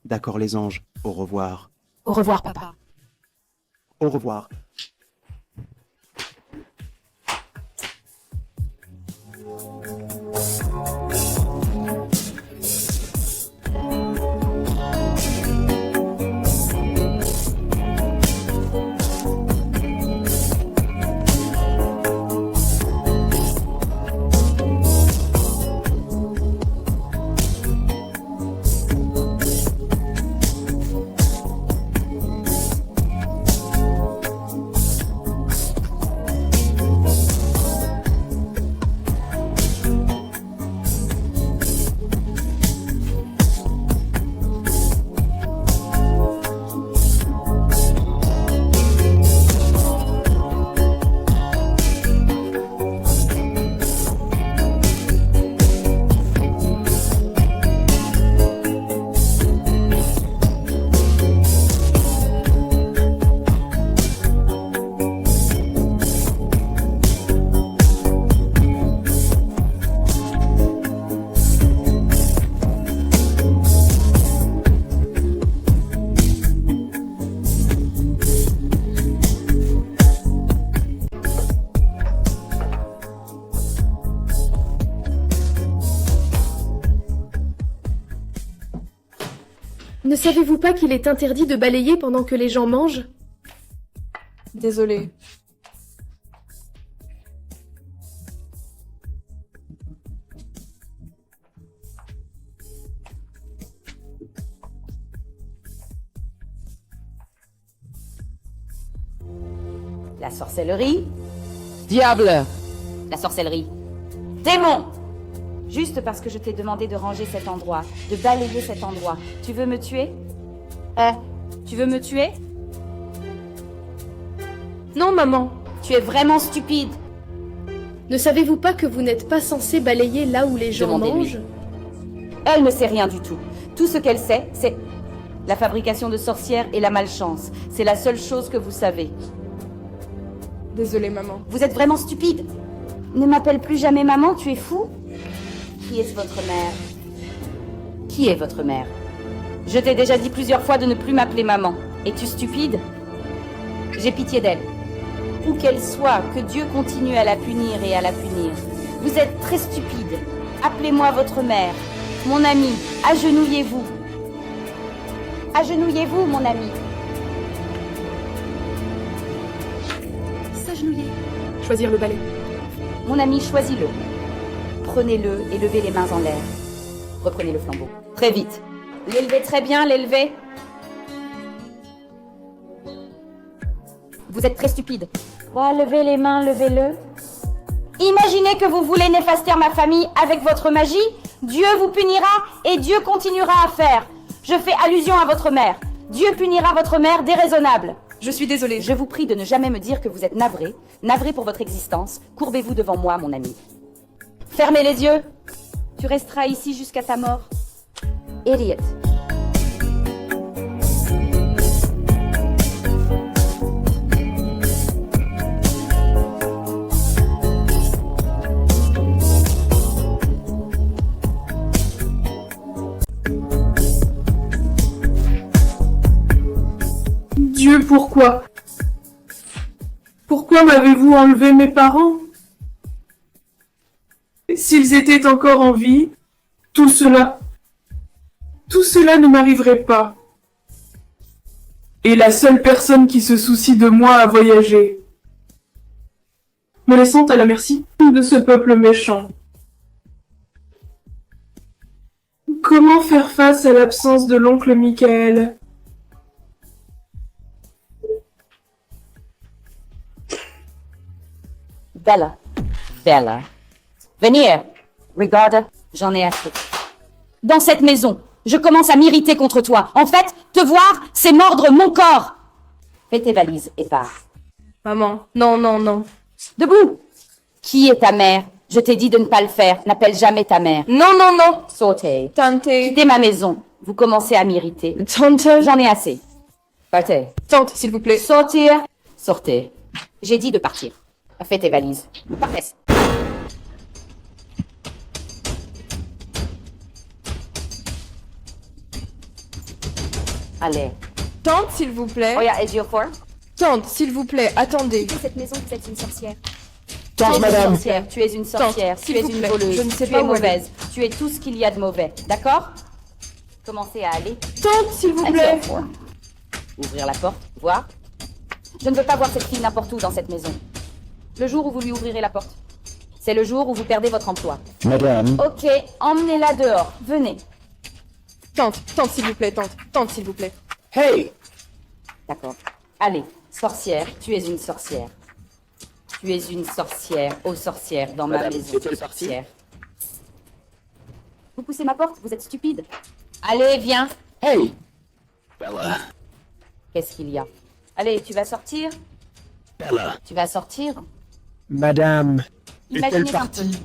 D'accord, les anges. Au revoir. Au revoir, papa. Au revoir. Ne savez-vous pas qu'il est interdit de balayer pendant que les gens mangent? Désolée. La sorcellerie? Diable! La sorcellerie. Démon! Juste parce que je t'ai demandé de ranger cet endroit, de balayer cet endroit. Tu veux me tuer? Tu veux me tuer? Non, maman. Tu es vraiment stupide. Ne savez-vous pas que vous n'êtes pas censé balayer là où les gens Demandez-lui. mangent? Elle ne sait rien du tout. Tout ce qu'elle sait, c'est la fabrication de sorcières et la malchance. C'est la seule chose que vous savez. Désolée, maman. Vous êtes vraiment stupide. Ne m'appelle plus jamais maman, tu es fou? Qui est votre mère? Qui est votre mère? Je t'ai déjà dit plusieurs fois de ne plus m'appeler maman. Es-tu stupide? J'ai pitié d'elle. Où qu'elle soit, que Dieu continue à la punir et à la punir. Vous êtes très stupide. Appelez-moi votre mère. Mon ami, agenouillez-vous. Agenouillez-vous, mon ami. S'agenouiller. Choisir le balai. Mon ami, choisis-le. Prenez-le et levez les mains en l'air. Reprenez le flambeau. Très vite. L'élevez très bien, l'élevez. Vous êtes très stupide. Bon, levez les mains, levez-le. Imaginez que vous voulez néfaster ma famille avec votre magie. Dieu vous punira et Dieu continuera à faire. Je fais allusion à votre mère. Dieu punira votre mère déraisonnable. Je suis désolée. Je vous prie de ne jamais me dire que vous êtes navré. Navré pour votre existence. Courbez-vous devant moi, mon ami. Fermez les yeux. Tu resteras ici jusqu'à ta mort. Idiot. Dieu, pourquoi? Pourquoi m'avez-vous enlevé mes parents? S'ils étaient encore en vie, tout cela ne m'arriverait pas. Et la seule personne qui se soucie de moi a voyagé, me laissant à la merci de ce peuple méchant. Comment faire face à l'absence de l'oncle Michael? Bella. Bella. Venir. Regarde, j'en ai assez. Dans cette maison, je commence à m'irriter contre toi. En fait, te voir, c'est mordre mon corps. Fais tes valises et pars. Maman, non, non, non. Debout. Qui est ta mère? Je t'ai dit de ne pas le faire. N'appelle jamais ta mère. Non, non, non. Sautez. Tante. Quittez ma maison. Vous commencez à m'irriter. Tante. J'en ai assez. Partez. Tante, s'il vous plaît. Sortir. Sortez. J'ai dit de partir. Fais tes valises. Partez. Allez. Tante, s'il vous plaît. Oh yeah, Ejiofor. Tante, s'il vous plaît, attendez. Quittez cette maison, vous êtes une sorcière. Tante, madame. Tu es une sorcière, tu es s'il vous une plaît, voleuse, je ne sais tu pas es où aller. mauvaise, tu es tout ce qu'il y a de mauvais, d'accord? Commencez à aller. Tante, s'il vous plaît. Ouvrir la porte, voir. Je ne veux pas voir cette fille n'importe où dans cette maison. Le jour où vous lui ouvrirez la porte, c'est le jour où vous perdez votre emploi. Madame. Ok, emmenez-la dehors, venez. Tante, s'il vous plaît, tante, s'il vous plaît. Hey! D'accord. Allez, sorcière, tu es une sorcière. Tu es une sorcière, ô sorcière, dans ma Madame, maison. est-elle partie? Sorcière. Vous poussez ma porte, vous êtes stupide. Allez, viens. Hey! Bella. Qu'est-ce qu'il y a? Allez, tu vas sortir? Bella. Tu vas sortir? Madame. Imaginez Est-elle un peu. partie?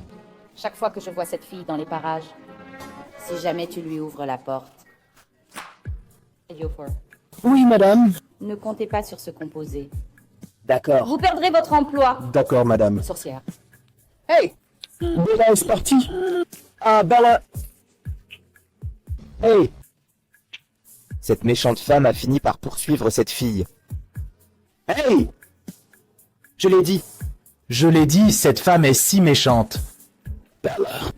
Chaque fois que je vois cette fille dans les parages, si jamais tu lui ouvres la porte. Ejiofor, Oui, madame. ne comptez pas sur ce composé. D'accord. Vous perdrez votre emploi. D'accord, madame. Sorcière. Hey! Bella est partie. Ah, Bella! Hey! Cette méchante femme a fini par poursuivre cette fille. Hey! Je l'ai dit. Je l'ai dit, cette femme est si méchante. Bella.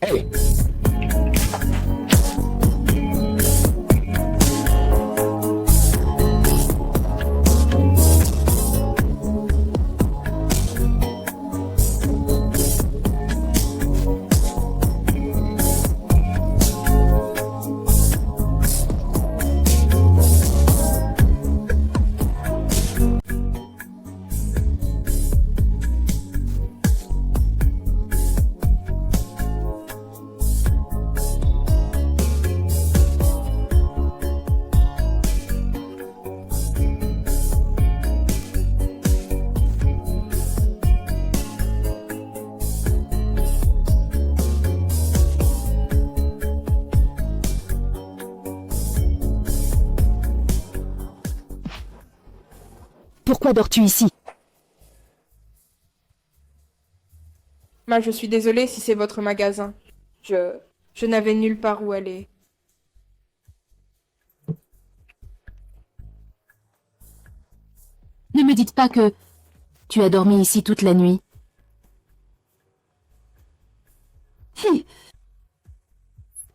Hey! Pourquoi dors-tu ici? Je suis désolée si c'est votre magasin. Je n'avais nulle part où aller. Ne me dites pas que tu as dormi ici toute la nuit.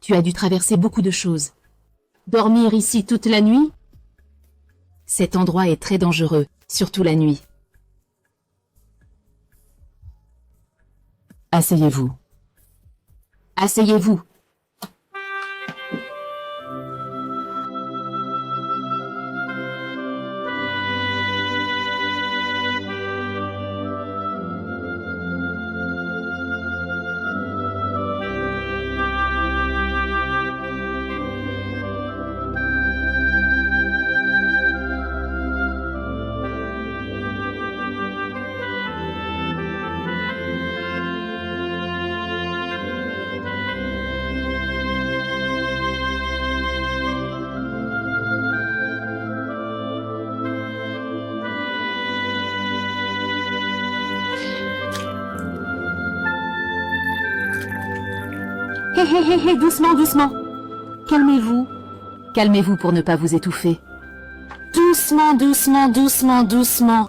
Tu as dû traverser beaucoup de choses. Dormir ici toute la nuit? Cet endroit est très dangereux, surtout la nuit. Asseyez-vous. Asseyez-vous. Hé, doucement, doucement. Calmez-vous. Calmez-vous pour ne pas vous étouffer. Doucement, doucement, doucement, doucement.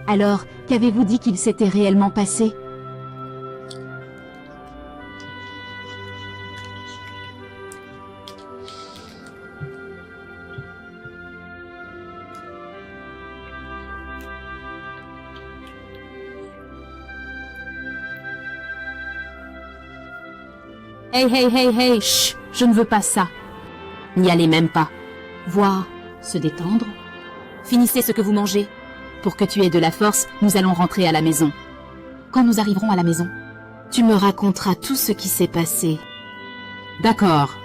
Alors, qu'avez-vous dit qu'il s'était réellement passé? Hey, chut, je ne veux pas ça. N'y allez même pas. Voir, se détendre. Finissez ce que vous mangez. Pour que tu aies de la force, nous allons rentrer à la maison. Quand nous arriverons à la maison, tu me raconteras tout ce qui s'est passé. D'accord.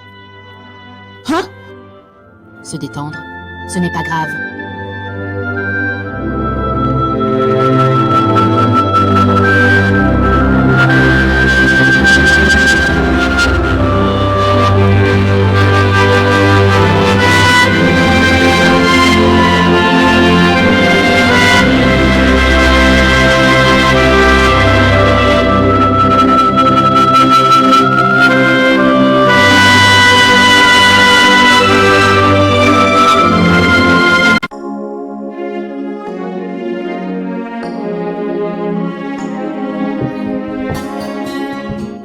Hein? Se détendre, ce n'est pas grave.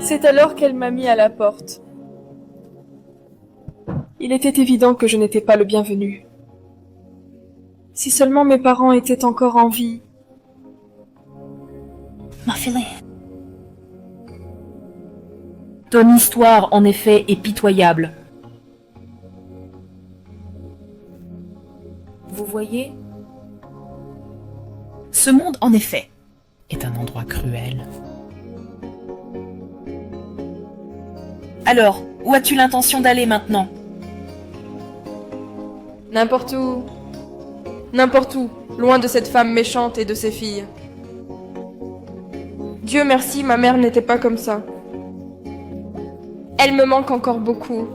C'est alors qu'elle m'a mis à la porte. Il était évident que je n'étais pas le bienvenu. Si seulement mes parents étaient encore en vie. Marfilé. Ton histoire, en effet, est pitoyable. Vous voyez? Ce monde, en effet, est un endroit cruel. Alors, où as-tu l'intention d'aller maintenant? N'importe où. N'importe où, loin de cette femme méchante et de ses filles. Dieu merci, ma mère n'était pas comme ça. Elle me manque encore beaucoup.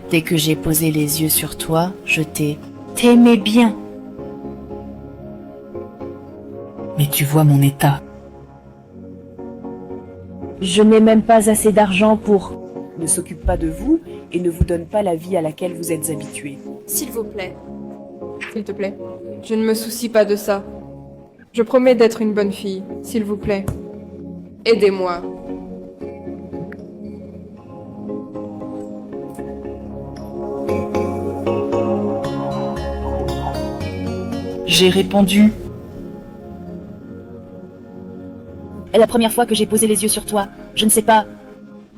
Dès que j'ai posé les yeux sur toi, je t'aimais bien. Mais tu vois mon état. Je n'ai même pas assez d'argent pour... Ne s'occupe pas de vous et ne vous donne pas la vie à laquelle vous êtes habitué. S'il vous plaît. S'il te plaît. Je ne me soucie pas de ça. Je promets d'être une bonne fille, s'il vous plaît. Aidez-moi. J'ai répondu. Et la première fois que j'ai posé les yeux sur toi, je ne sais pas,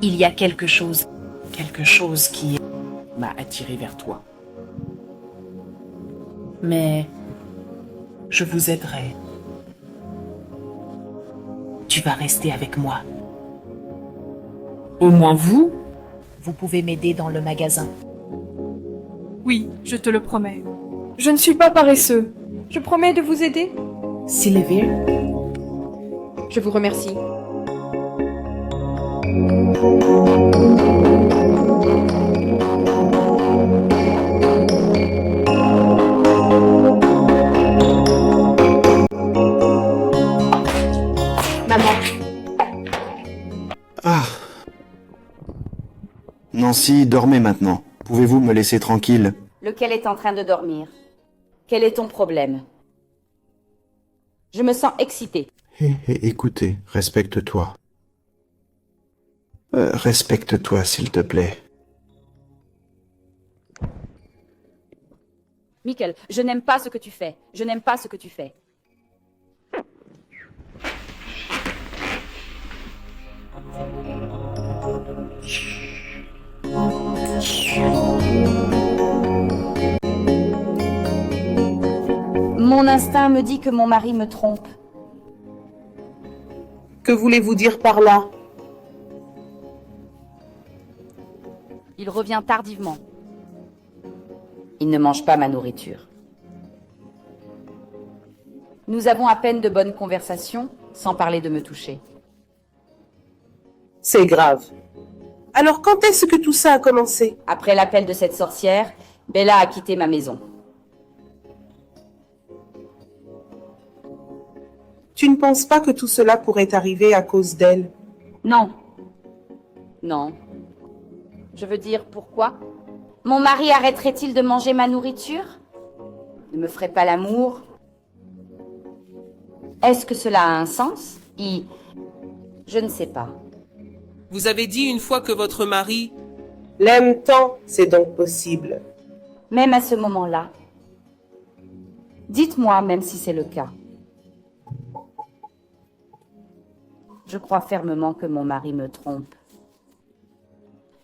il y a quelque chose qui m'a attiré vers toi. Mais je vous aiderai. Tu vas rester avec moi. Au moins vous pouvez m'aider dans le magasin. Oui, je te le promets. Je ne suis pas paresseux. Je promets de vous aider. Sylvie? Je vous remercie. Maman. Ah. Nancy, dormez maintenant. Pouvez-vous me laisser tranquille? Lequel est en train de dormir? Quel est ton problème? Je me sens excitée. Écoutez, respecte-toi. Respecte-toi, s'il te plaît. Michael, je n'aime pas ce que tu fais. Je n'aime pas ce que tu fais. Mon instinct me dit que mon mari me trompe. Que voulez-vous dire par là? Il revient tardivement. Il ne mange pas ma nourriture. Nous avons à peine de bonnes conversations, sans parler de me toucher. C'est grave. Alors quand est-ce que tout ça a commencé? Après l'appel de cette sorcière, Bella a quitté ma maison. Tu ne penses pas que tout cela pourrait arriver à cause d'elle? Non. Non. Je veux dire, pourquoi? Mon mari arrêterait-il de manger ma nourriture? Ne me ferait pas l'amour? Est-ce que cela a un sens? Je ne sais pas. Vous avez dit une fois que votre mari... L'aime tant, c'est donc possible. Même à ce moment-là. Dites-moi, même si c'est le cas. Je crois fermement que mon mari me trompe.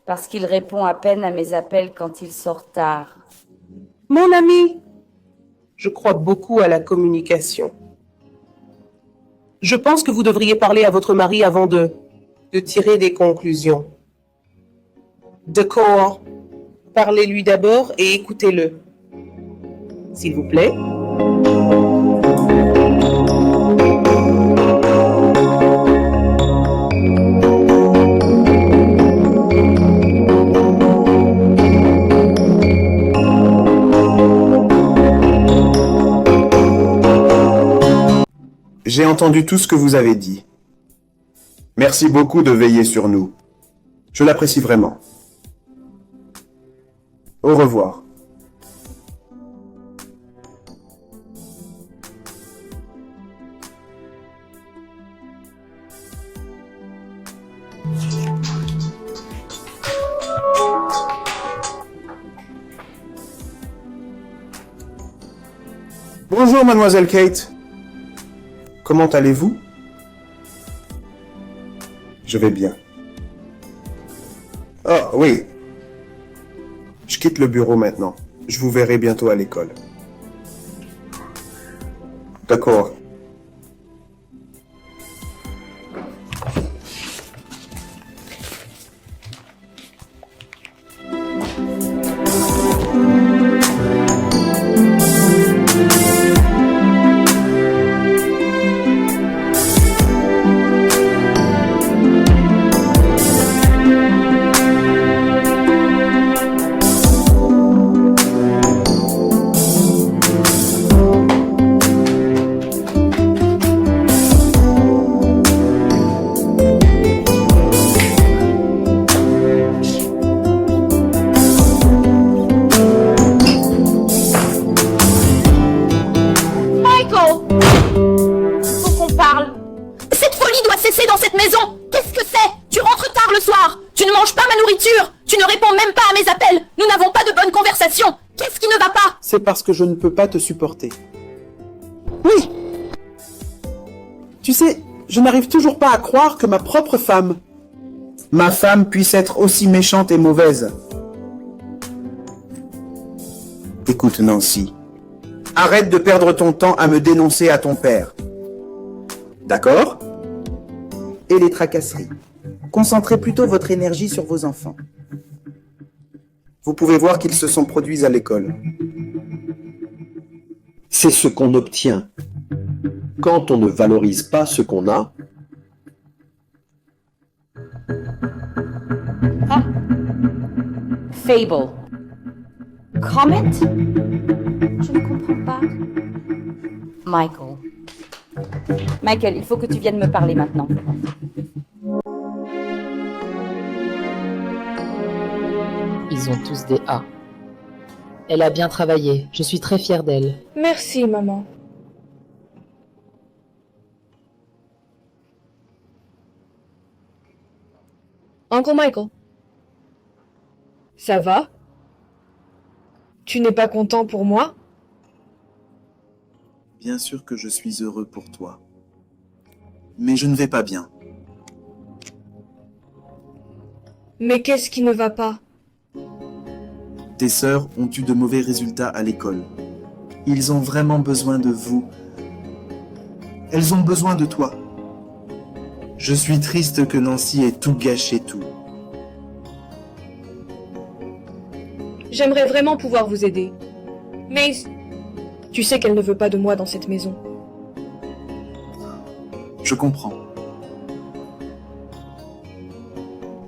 Parce qu'il répond à peine à mes appels quand il sort tard. Mon ami, je crois beaucoup à la communication. Je pense que vous devriez parler à votre mari avant de tirer des conclusions. D'accord. Parlez-lui d'abord et écoutez-le. S'il vous plaît. J'ai entendu tout ce que vous avez dit. Merci beaucoup de veiller sur nous. Je l'apprécie vraiment. Au revoir. Bonjour, mademoiselle Kate. Comment allez-vous? Je vais bien. Oh, oui. Je quitte le bureau maintenant. Je vous verrai bientôt à l'école. D'accord. C'est parce que je ne peux pas te supporter. Oui. Tu sais, je n'arrive toujours pas à croire que ma propre femme, ma femme puisse être aussi méchante et mauvaise. Écoute, Nancy, arrête de perdre ton temps à me dénoncer à ton père. D'accord? Et les tracasseries. Concentrez plutôt votre énergie sur vos enfants. Vous pouvez voir qu'ils se sont produits à l'école. C'est ce qu'on obtient. Quand on ne valorise pas ce qu'on a, Fable. Comment? Je ne comprends pas. Michael. Michael, il faut que tu viennes me parler maintenant. Ils ont tous des A. Elle a bien travaillé, je suis très fière d'elle. Merci, maman. Uncle Michael. Ça va? Tu n'es pas content pour moi? Bien sûr que je suis heureux pour toi. Mais je ne vais pas bien. Mais qu'est-ce qui ne va pas? Tes sœurs ont eu de mauvais résultats à l'école. Ils ont vraiment besoin de vous. Elles ont besoin de toi. Je suis triste que Nancy ait tout gâché tout. J'aimerais vraiment pouvoir vous aider. Mais tu sais qu'elle ne veut pas de moi dans cette maison. Je comprends.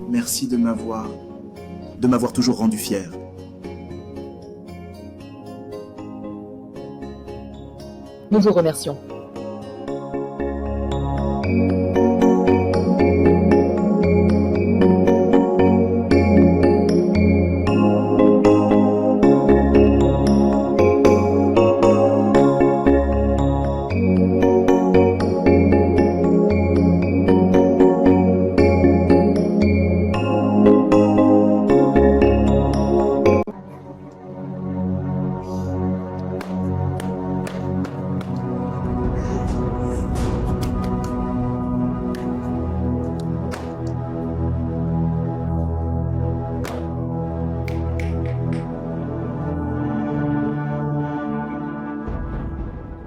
Merci de m'avoir toujours rendu fier. Nous vous remercions.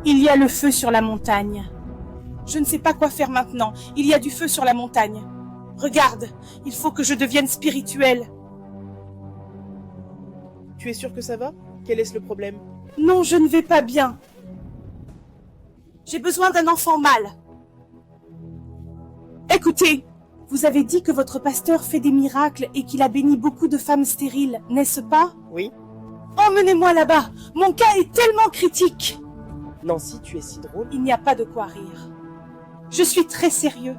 Il y a le feu sur la montagne. Je ne sais pas quoi faire maintenant. Il y a du feu sur la montagne. Regarde, il faut que je devienne spirituelle. Tu es sûr que ça va? Quel est le problème? Non, je ne vais pas bien. J'ai besoin d'un enfant mâle. Écoutez, vous avez dit que votre pasteur fait des miracles et qu'il a béni beaucoup de femmes stériles, n'est-ce pas? Oui. Emmenez-moi là-bas. Mon cas est tellement critique. Nancy, tu es si drôle. Il n'y a pas de quoi rire. Je suis très sérieux.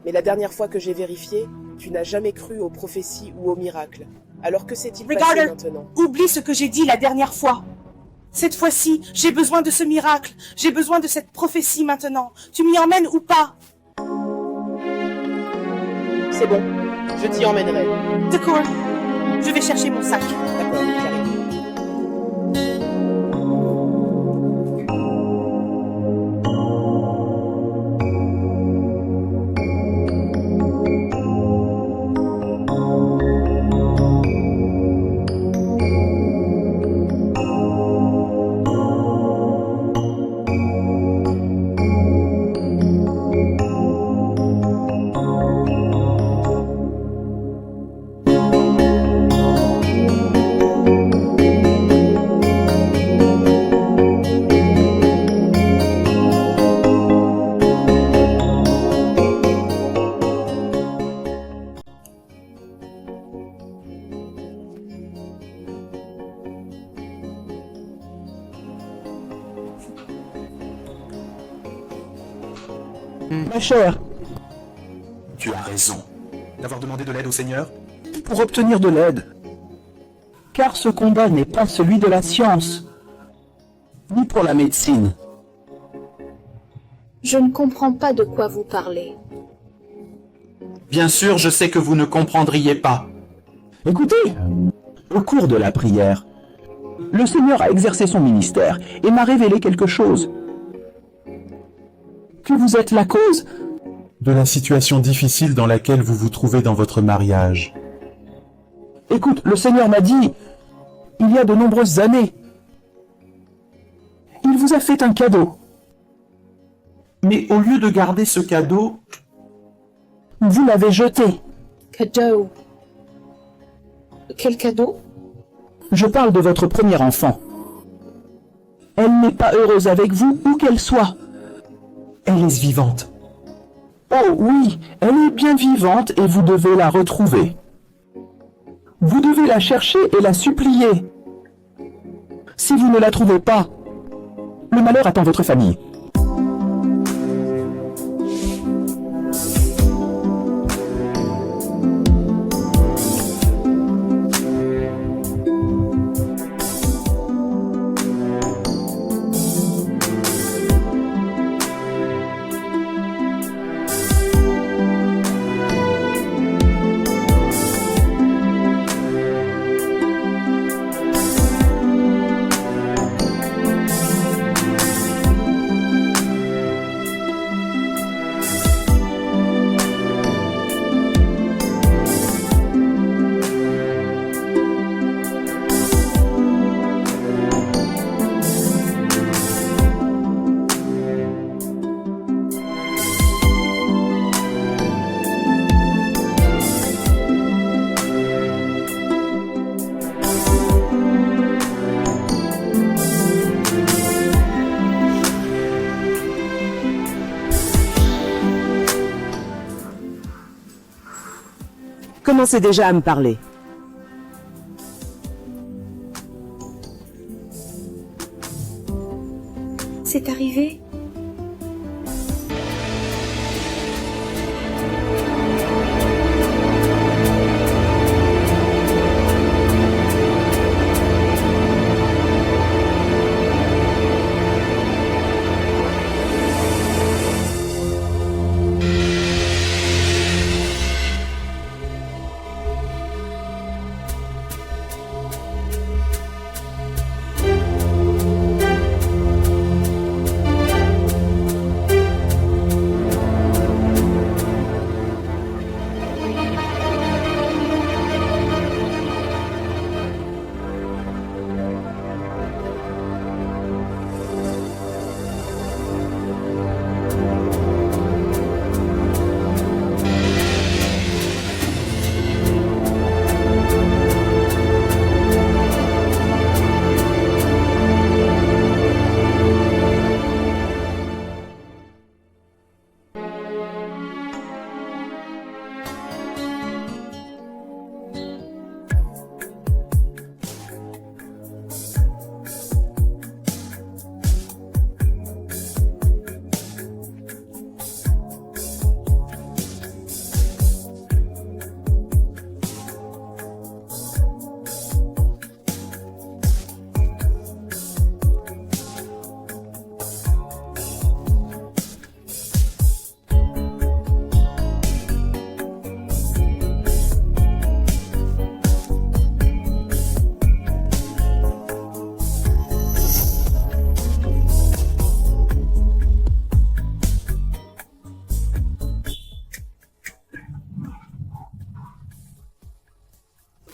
Mais la dernière fois que j'ai vérifié, tu n'as jamais cru aux prophéties ou aux miracles. Alors que s'est-il passé maintenant? Oublie ce que j'ai dit la dernière fois. Cette fois-ci, j'ai besoin de ce miracle. J'ai besoin de cette prophétie maintenant. Tu m'y emmènes ou pas? C'est bon, je t'y emmènerai. D'accord. Je vais chercher mon sac. D'accord, j'arrive. Ma chère, Tu as raison. D'avoir demandé de l'aide au Seigneur? pour obtenir de l'aide. Car ce combat n'est pas celui de la science, ni pour la médecine. Je ne comprends pas de quoi vous parlez. Bien sûr, je sais que vous ne comprendriez pas. Écoutez, au cours de la prière, le Seigneur a exercé son ministère et m'a révélé quelque chose. Que vous êtes la cause De la situation difficile dans laquelle vous vous trouvez dans votre mariage. Écoute, le Seigneur m'a dit, il y a de nombreuses années, il vous a fait un cadeau. Mais au lieu de garder ce cadeau, vous l'avez jeté. Cadeau. Quel cadeau? Je parle de votre premier enfant. Elle n'est pas heureuse avec vous, où qu'elle soit. Elle est vivante. Oh oui, elle est bien vivante et vous devez la retrouver. Vous devez la chercher et la supplier. Si vous ne la trouvez pas, le malheur attend votre famille. Commencez déjà à me parler. C'est arrivé?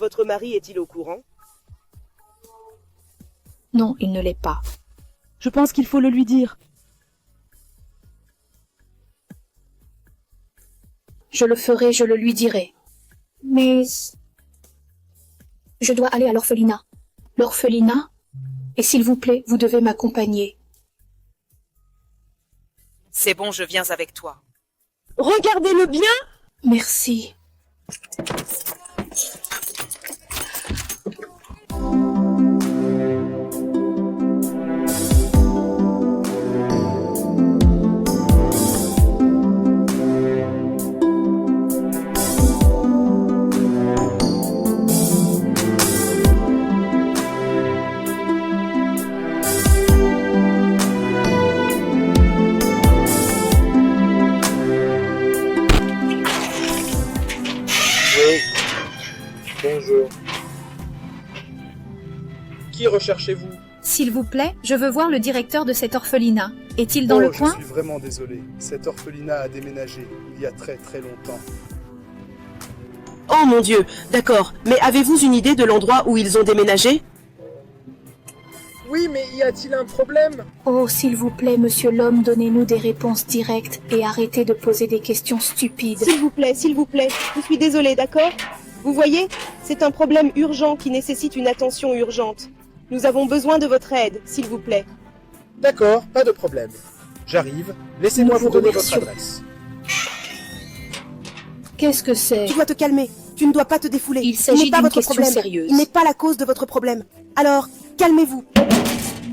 Votre mari est-il au courant? Non, il ne l'est pas. Je pense qu'il faut le lui dire. Je le ferai, je le lui dirai. Mais... je dois aller à l'orphelinat. L'orphelinat? Et s'il vous plaît, vous devez m'accompagner. C'est bon, je viens avec toi. Regardez-le bien! Merci. Bonjour. Qui recherchez-vous? S'il vous plaît, je veux voir le directeur de cet orphelinat. Est-il dans le coin? Je suis vraiment désolé. Cet orphelinat a déménagé il y a très longtemps. Oh mon Dieu, d'accord. Mais avez-vous une idée de l'endroit où ils ont déménagé? Oui, mais y a-t-il un problème? Oh, s'il vous plaît, monsieur l'homme, donnez-nous des réponses directes et arrêtez de poser des questions stupides. S'il vous plaît, je suis désolée, d'accord? Vous voyez, c'est un problème urgent qui nécessite une attention urgente. Nous avons besoin de votre aide, s'il vous plaît. D'accord, pas de problème. J'arrive. Laissez-moi vous donner votre adresse. Qu'est-ce que c'est? Tu dois te calmer. Tu ne dois pas te défouler. Il s'agit n'est pas d'une votre question problème. sérieuse. Il n'est pas la cause de votre problème. Alors, calmez-vous.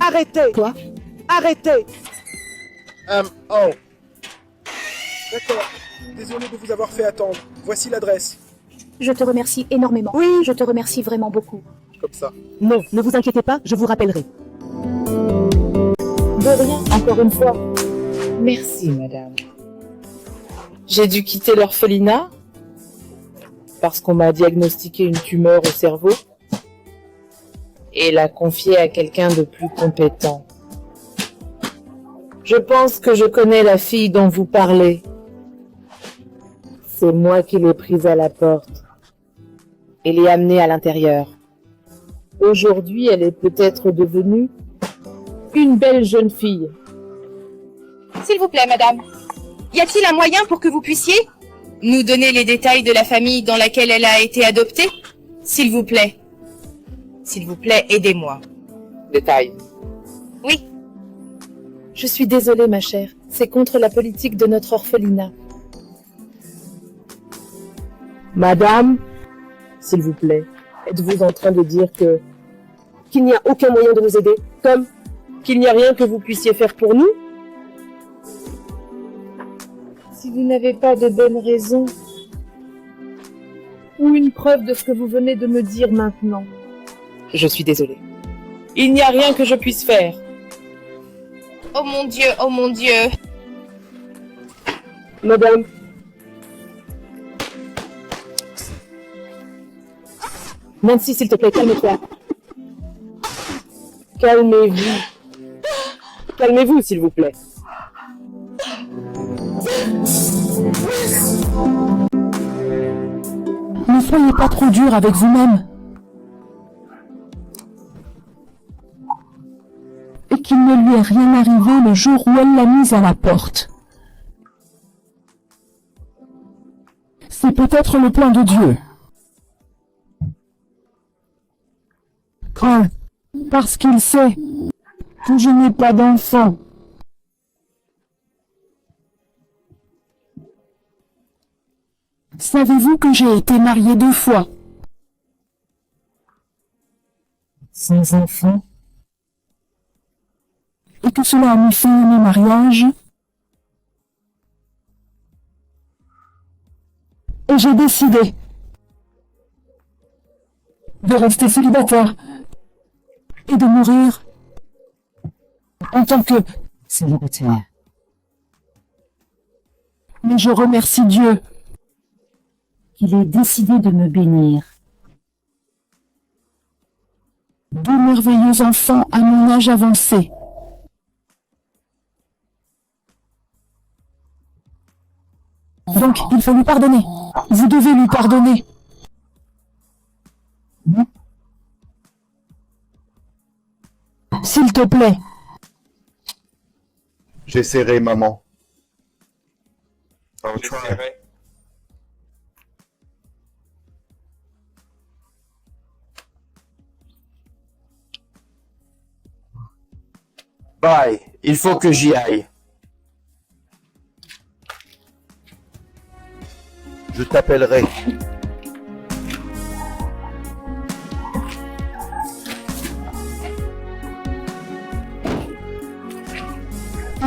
Arrêtez. Quoi? Arrêtez. Oh. D'accord. Désolé de vous avoir fait attendre. Voici l'adresse. Je te remercie énormément. Oui, je te remercie vraiment beaucoup. Comme ça. Non, ne vous inquiétez pas, je vous rappellerai. De rien, encore une fois. Merci, madame. J'ai dû quitter l'orphelinat parce qu'on m'a diagnostiqué une tumeur au cerveau et la confier à quelqu'un de plus compétent. Je pense que je connais la fille dont vous parlez. C'est moi qui l'ai prise à la porte et l'ai amenée à l'intérieur. Aujourd'hui, elle est peut-être devenue une belle jeune fille. S'il vous plaît, madame. Y a-t-il un moyen pour que vous puissiez nous donner les détails de la famille dans laquelle elle a été adoptée? S'il vous plaît. S'il vous plaît, aidez-moi. Détails. Oui. Je suis désolée, ma chère. C'est contre la politique de notre orphelinat. Madame, s'il vous plaît, êtes-vous en train de dire qu'il n'y a aucun moyen de nous aider? Comme qu'il n'y a rien que vous puissiez faire pour nous? Si vous n'avez pas de bonnes raisons ou une preuve de ce que vous venez de me dire maintenant, je suis désolée. Il n'y a rien que je puisse faire. Oh mon Dieu, oh mon Dieu. Madame. Nancy, s'il te plaît, calme-toi. Calmez-vous. Calmez-vous, s'il vous plaît. Ne soyez pas trop dur avec vous-même. Et qu'il ne lui est rien arrivé le jour où elle l'a mise à la porte. C'est peut-être le plan de Dieu. Parce qu'il sait que je n'ai pas d'enfant. Savez-vous que j'ai été mariée 2 fois? Sans enfant. Et que cela a mis fin à mes mariages. Et j'ai décidé de rester célibataire et de mourir en tant que célibataire. Mais je remercie Dieu qu'il ait décidé de me bénir. 2 merveilleux enfants à mon âge avancé. Donc, il faut lui pardonner. Vous devez lui pardonner. S'il te plaît. J'essaierai, maman. Bye, il faut que j'y aille. Je t'appellerai.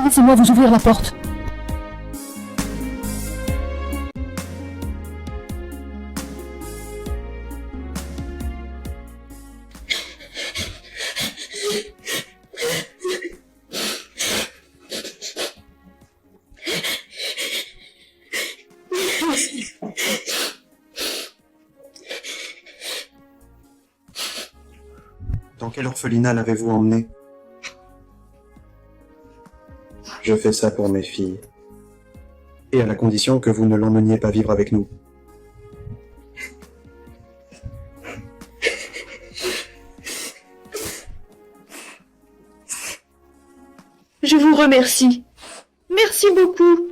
Laissez-moi vous ouvrir la porte. Dans quel orphelinat l'avez-vous emmené? Je fais ça pour mes filles. Et à la condition que vous ne l'emmeniez pas vivre avec nous. Je vous remercie. Merci beaucoup.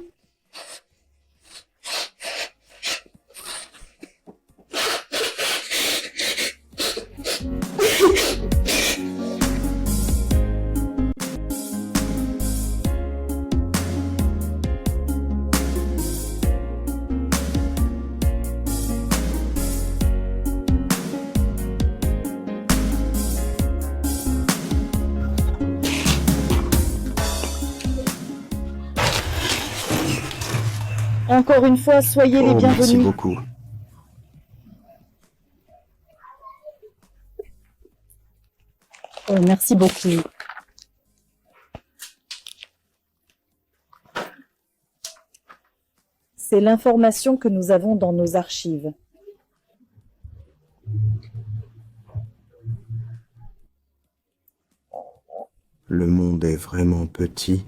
Encore une fois, soyez les Oh, merci bienvenus. beaucoup. Oh, merci beaucoup. C'est l'information que nous avons dans nos archives. Le monde est vraiment petit.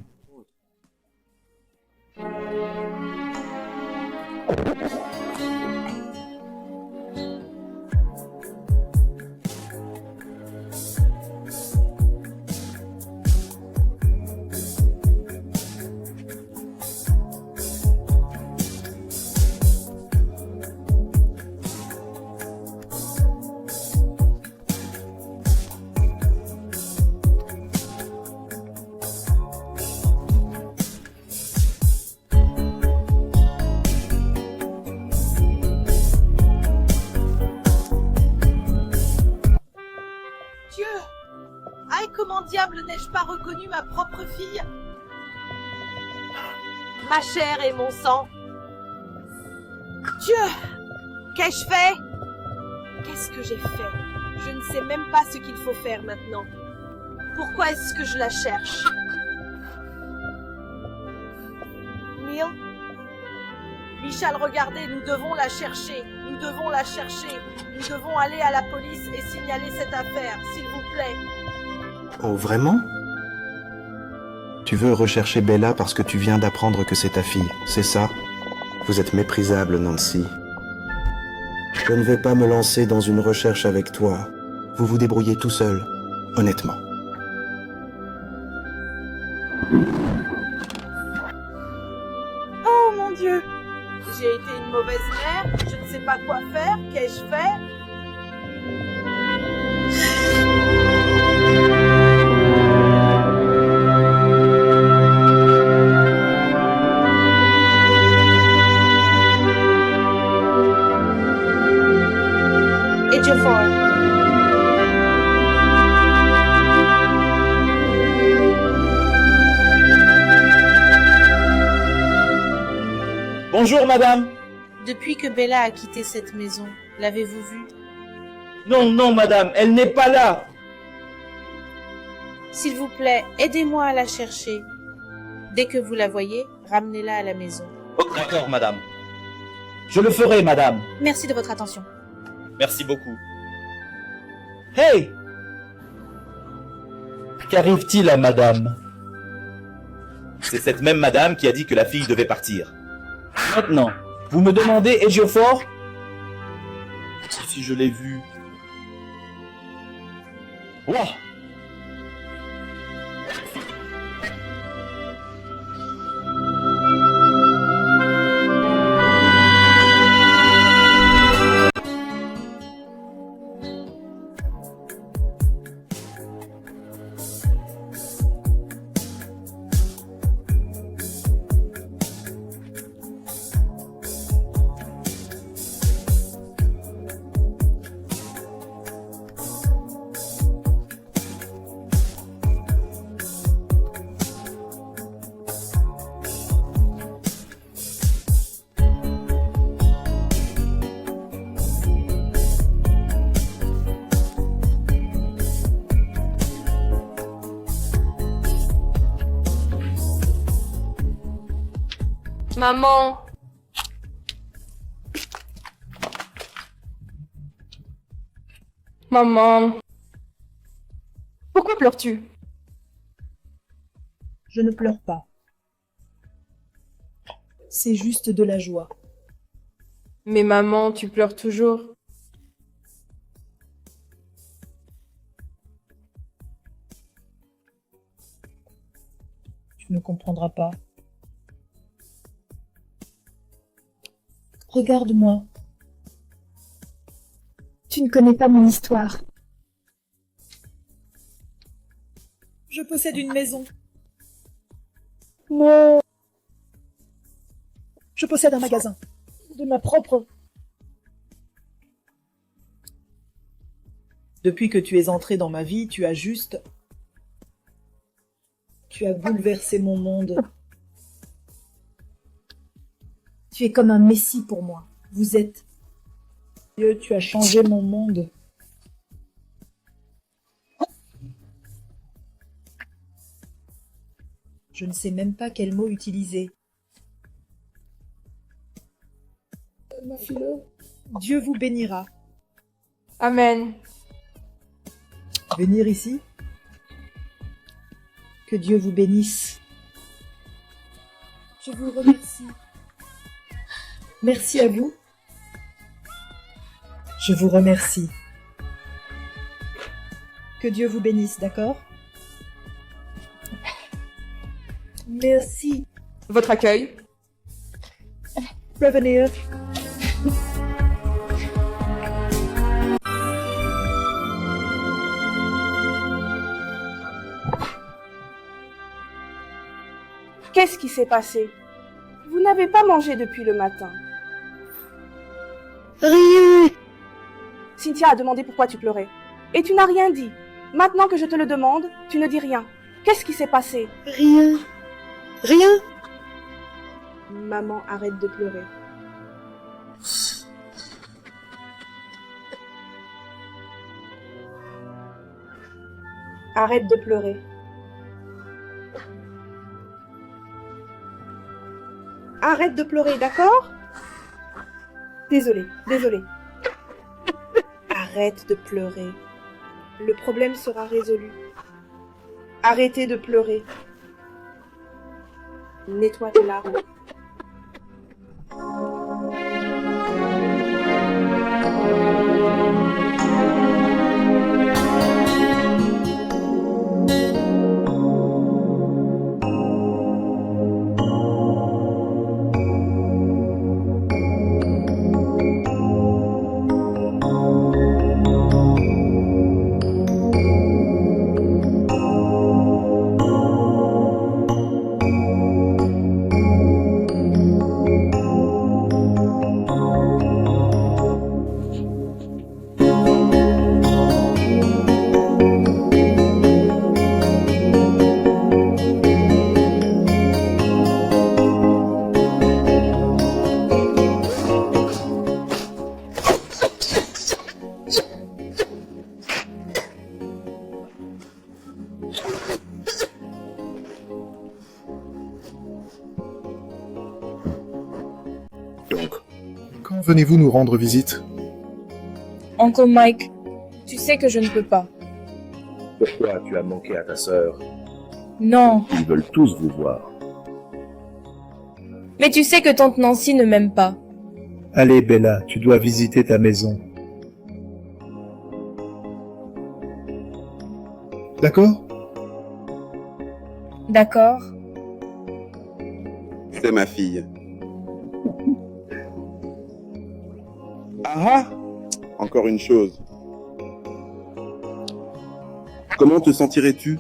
Dieu! Aïe, comment diable n'ai-je pas reconnu ma propre fille? Ma chair et mon sang. Dieu! Qu'ai-je fait? Qu'est-ce que j'ai fait? Je ne sais même pas ce qu'il faut faire maintenant. Pourquoi est-ce que je la cherche? Neil? Michal, regardez, nous devons la chercher. Nous devons la chercher. Nous devons aller à la police et signaler cette affaire, s'il vous plaît. Oh, vraiment? Tu veux rechercher Bella parce que tu viens d'apprendre que c'est ta fille, c'est ça? Vous êtes méprisable, Nancy. Je ne vais pas me lancer dans une recherche avec toi. Vous vous débrouillez tout seul, honnêtement. Oh mon Dieu! J'ai été une mauvaise mère, je ne sais pas quoi faire, qu'ai-je fait? Ejiofor. Bonjour, madame. Depuis que Bella a quitté cette maison, l'avez-vous vue? Non, non, madame, elle n'est pas là. S'il vous plaît, aidez-moi à la chercher. Dès que vous la voyez, ramenez-la à la maison. D'accord, madame. Je le ferai, madame. Merci de votre attention. Merci beaucoup. Hey! Qu'arrive-t-il à madame? C'est cette même madame qui a dit que la fille devait partir. Maintenant, vous me demandez Ejiofor? Si je l'ai vu. Ouah! Maman. Maman. Pourquoi pleures-tu? Je ne pleure pas. C'est juste de la joie. Mais maman, tu pleures toujours. Tu ne comprendras pas. Regarde-moi. Tu ne connais pas mon histoire. Je possède une maison. Non. Je possède un magasin. De ma propre. Depuis que tu es entré dans ma vie, tu as bouleversé mon monde. Tu es comme un messie pour moi. Vous êtes... Dieu, tu as changé mon monde. Je ne sais même pas quel mot utiliser. Ma fille. Dieu vous bénira. Amen. Venir ici? Que Dieu vous bénisse. Je vous remercie. Merci à vous. Je vous remercie. Que Dieu vous bénisse, d'accord? Merci. Votre accueil. Revenir. Qu'est-ce qui s'est passé? Vous n'avez pas mangé depuis le matin. Rien. Cynthia a demandé pourquoi tu pleurais. Et tu n'as rien dit. Maintenant que je te le demande, tu ne dis rien. Qu'est-ce qui s'est passé? Rien. Rien. Maman, arrête de pleurer. Arrête de pleurer. Arrête de pleurer, d'accord? Désolée. Arrête de pleurer. Le problème sera résolu. Arrêtez de pleurer. Nettoie tes larmes. Quand venez-vous nous rendre visite? Uncle Mike, tu sais que je ne peux pas. Pourquoi tu as manqué à ta sœur? Non. Ils veulent tous vous voir. Mais tu sais que tante Nancy ne m'aime pas. Allez, Bella, tu dois visiter ta maison. D'accord? D'accord. C'est ma fille. Ah ah! Encore une chose. Comment te sentirais-tu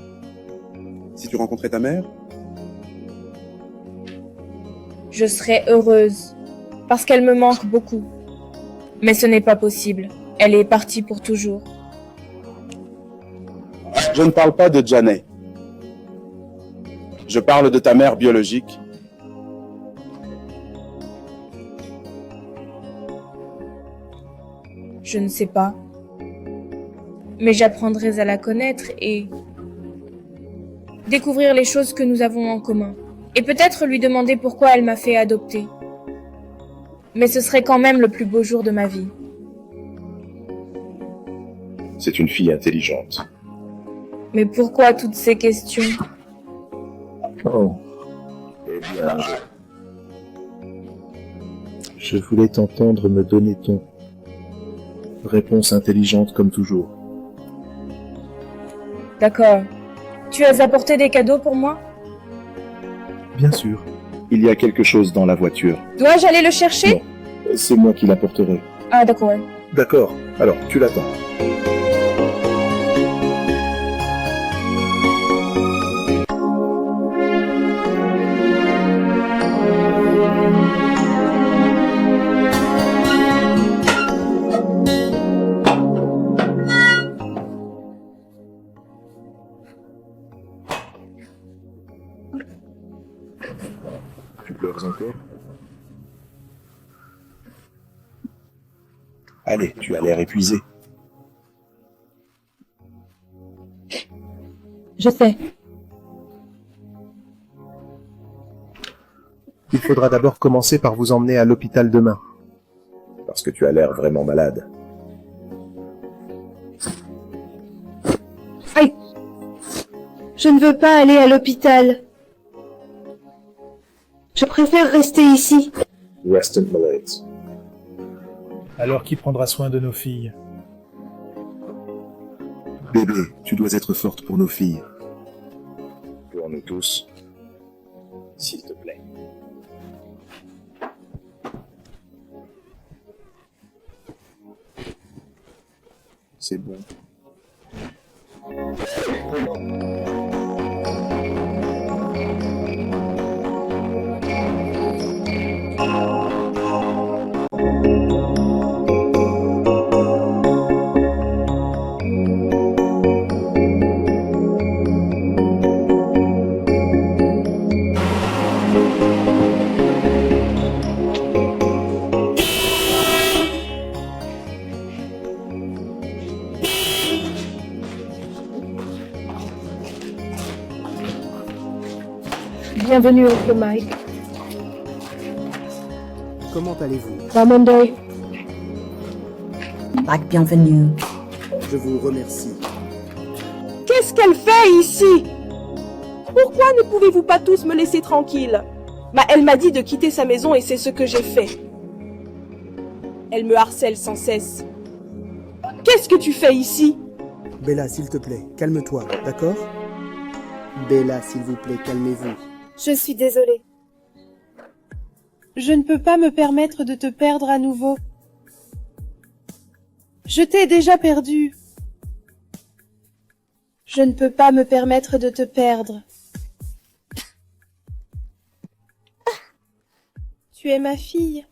si tu rencontrais ta mère? Je serai heureuse. Parce qu'elle me manque beaucoup. Mais ce n'est pas possible. Elle est partie pour toujours. Je ne parle pas de Janet. Je parle de ta mère biologique. Je ne sais pas. Mais j'apprendrai à la connaître et découvrir les choses que nous avons en commun. Et peut-être lui demander pourquoi elle m'a fait adopter. Mais ce serait quand même le plus beau jour de ma vie. C'est une fille intelligente. Mais pourquoi toutes ces questions? Oh, Eh bien, je voulais t'entendre me donner ton... Réponse intelligente comme toujours. D'accord. Tu as apporté des cadeaux pour moi? Bien sûr. Il y a quelque chose dans la voiture. Dois-je aller le chercher? C'est moi qui l'apporterai. Ah, d'accord. D'accord. Alors, tu l'attends. tu pleures encore? Allez, tu as l'air épuisé. Je sais. Il faudra d'abord commencer par vous emmener à l'hôpital demain. Parce que tu as l'air vraiment malade. Aïe. Je ne veux pas aller à l'hôpital. Je préfère rester ici. Weston Malaise. Alors qui prendra soin de nos filles? Bébé, tu dois être forte pour nos filles. Pour nous tous. S'il te plaît. C'est bon. Bienvenue, Oncle Mike. Comment allez-vous? Monday. Mike, bienvenue. Je vous remercie. Qu'est-ce qu'elle fait ici? Pourquoi ne pouvez-vous pas tous me laisser tranquille? Elle m'a dit de quitter sa maison et c'est ce que j'ai fait. Elle me harcèle sans cesse. Qu'est-ce que tu fais ici? Bella, s'il te plaît, calme-toi, d'accord? Bella, s'il vous plaît, calmez-vous. Je suis désolée. Je ne peux pas me permettre de te perdre à nouveau. Je t'ai déjà perdu. Je ne peux pas me permettre de te perdre. Tu es ma fille.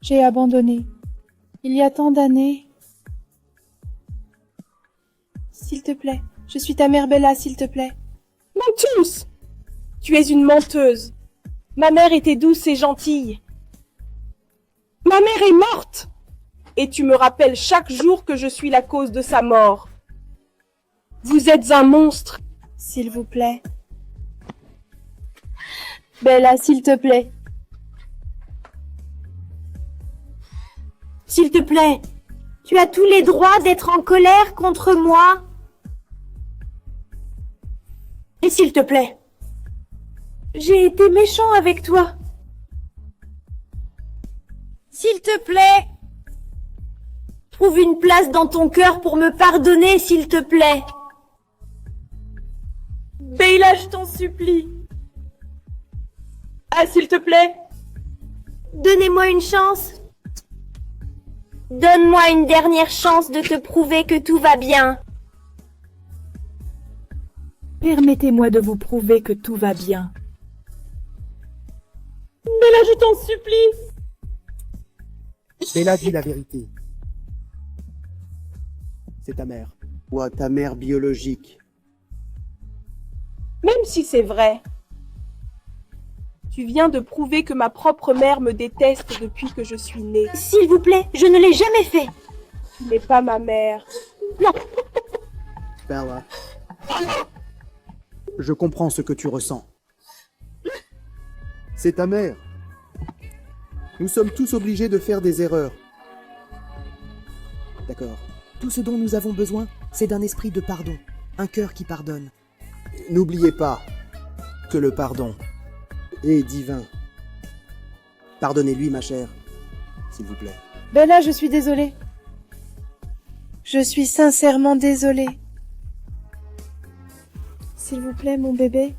J'ai abandonné. Il y a tant d'années. S'il te plaît, je suis ta mère Bella, s'il te plaît. Menteuse! Tu es une menteuse. Ma mère était douce et gentille. Ma mère est morte. Et tu me rappelles chaque jour que je suis la cause de sa mort. Vous êtes un monstre. S'il vous plaît. Bella, s'il te plaît. S'il te plaît, tu as tous les droits d'être en colère contre moi. Et s'il te plaît, j'ai été méchant avec toi. S'il te plaît, trouve une place dans ton cœur pour me pardonner, s'il te plaît. Bella, je t'en supplie. Ah, s'il te plaît. Donnez-moi une chance. Donne-moi une dernière chance de te prouver que tout va bien. Permettez-moi de vous prouver que tout va bien. Bella, je t'en supplie. Bella, dis la vérité. C'est ta mère. Ou ta mère biologique. Même si c'est vrai, tu viens de prouver que ma propre mère me déteste depuis que je suis née. S'il vous plaît, je ne l'ai jamais fait. Tu n'es pas ma mère. Non. Bella. Je comprends ce que tu ressens. C'est ta mère. Nous sommes tous obligés de faire des erreurs. D'accord. Tout ce dont nous avons besoin, c'est d'un esprit de pardon. Un cœur qui pardonne. N'oubliez pas que le pardon est divin. Pardonnez-lui, ma chère. S'il vous plaît. Bella, je suis désolée. Je suis sincèrement désolée. S'il vous plaît, mon bébé.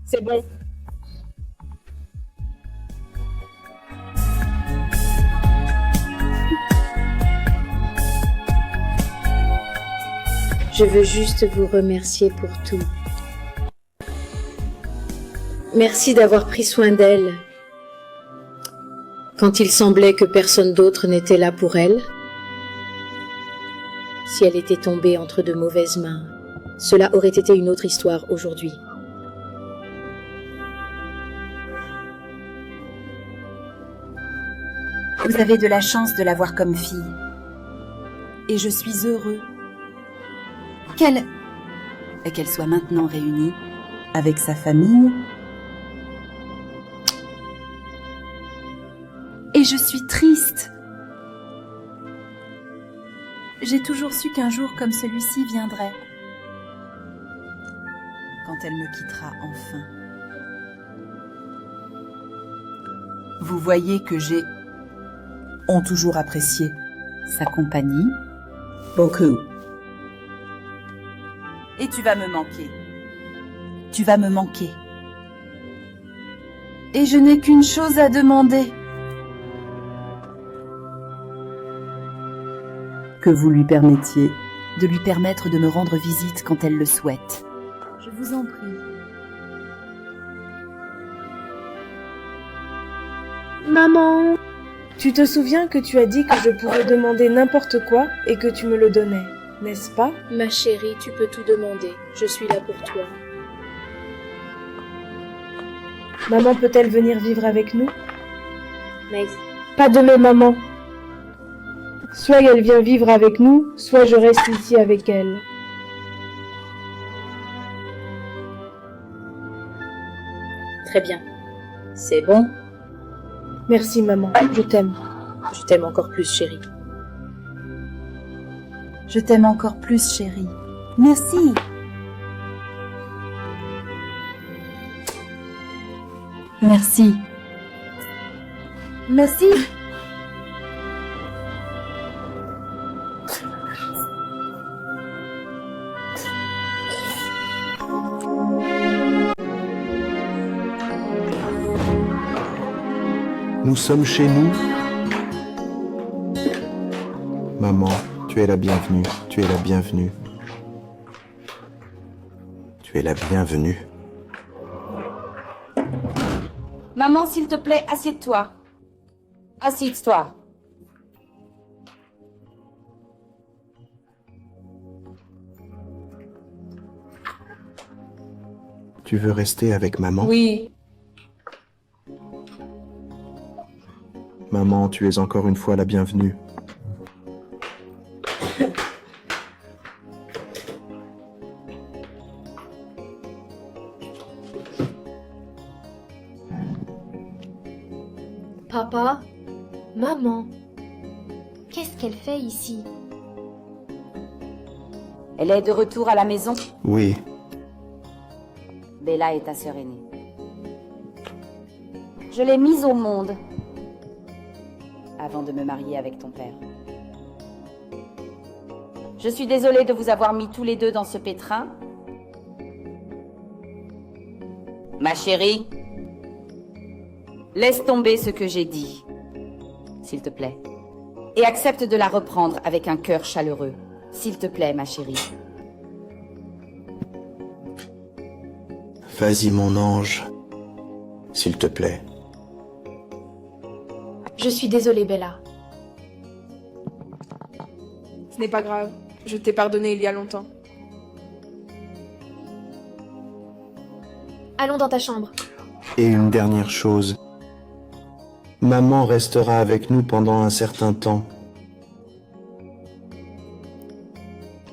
C'est bon. Je veux juste vous remercier pour tout. Merci d'avoir pris soin d'elle quand il semblait que personne d'autre n'était là pour elle, si elle était tombée entre de mauvaises mains. cela aurait été une autre histoire aujourd'hui. Vous avez de la chance de l'avoir comme fille. Et je suis heureux qu'elle soit maintenant réunie avec sa famille. Et je suis triste. J'ai toujours su qu'un jour comme celui-ci viendrait. Quand elle me quittera enfin. Vous voyez que ont toujours apprécié sa compagnie. Beaucoup. Et tu vas me manquer. Tu vas me manquer. Et je n'ai qu'une chose à demander. Que vous lui permettiez de lui permettre de me rendre visite quand elle le souhaite. Je vous en prie. Maman! Tu te souviens que tu as dit que je pouvais demander n'importe quoi et que tu me le donnais, n'est-ce pas? Ma chérie, tu peux tout demander. Je suis là pour toi. Maman peut-elle venir vivre avec nous? Mais... Pas de mais maman. Soit elle vient vivre avec nous, soit je reste ici avec elle. Très bien. C'est bon? Merci maman, je t'aime. Je t'aime encore plus, chérie. Je t'aime encore plus, chérie. Merci. Merci. Merci. Nous sommes chez nous. Maman, tu es la bienvenue, tu es la bienvenue. Tu es la bienvenue. Maman, s'il te plaît, assieds-toi. Assieds-toi. Tu veux rester avec maman? Oui. Maman, tu es encore une fois la bienvenue. Papa, maman, qu'est-ce qu'elle fait ici? Elle est de retour à la maison. Oui. Bella est ta sœur aînée. Je l'ai mise au monde avant de me marier avec ton père. Je suis désolée de vous avoir mis tous les deux dans ce pétrin. Ma chérie, laisse tomber ce que j'ai dit, s'il te plaît. Et accepte de la reprendre avec un cœur chaleureux. S'il te plaît, ma chérie. Vas-y, mon ange. S'il te plaît. Je suis désolée, Bella. Ce n'est pas grave. Je t'ai pardonné il y a longtemps. Allons dans ta chambre. Et une dernière chose. Maman restera avec nous pendant un certain temps.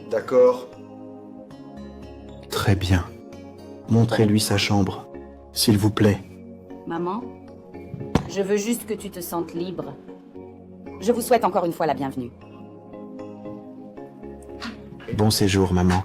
D'accord. Très bien. Montrez-lui sa chambre, s'il vous plaît. Maman, je veux juste que tu te sentes libre. Je vous souhaite encore une fois la bienvenue. Bon séjour, maman.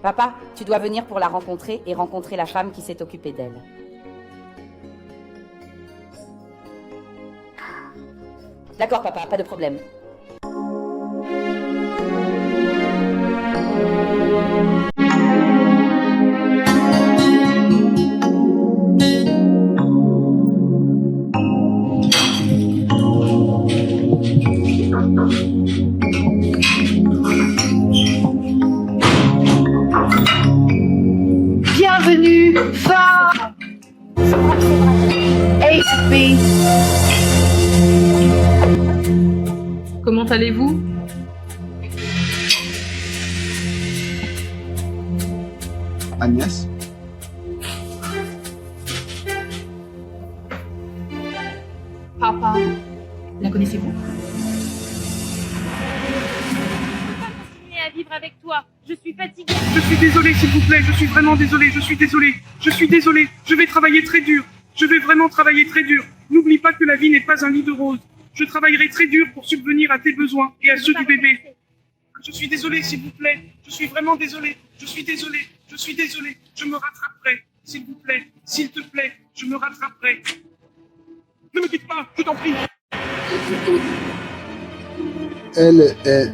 Papa, tu dois venir pour la rencontrer et rencontrer la femme qui s'est occupée d'elle. D'accord, papa, pas de problème. Bienvenue, phare HP. Comment allez-vous? Agnès? Papa, la connaissez-vous? À vivre avec toi. Je suis fatiguée. Je suis désolé, s'il vous plaît, je suis vraiment désolé, je suis désolé, je vais travailler très dur, je vais vraiment travailler très dur. N'oublie pas que la vie n'est pas un lit de roses. Je travaillerai très dur pour subvenir à tes besoins et à ceux du bébé. Je suis désolé, s'il vous plaît, je suis vraiment désolé, je suis désolé, je me rattraperai, s'il vous plaît, s'il te plaît, je me rattraperai. Ne me quitte pas, je t'en prie. Elle est...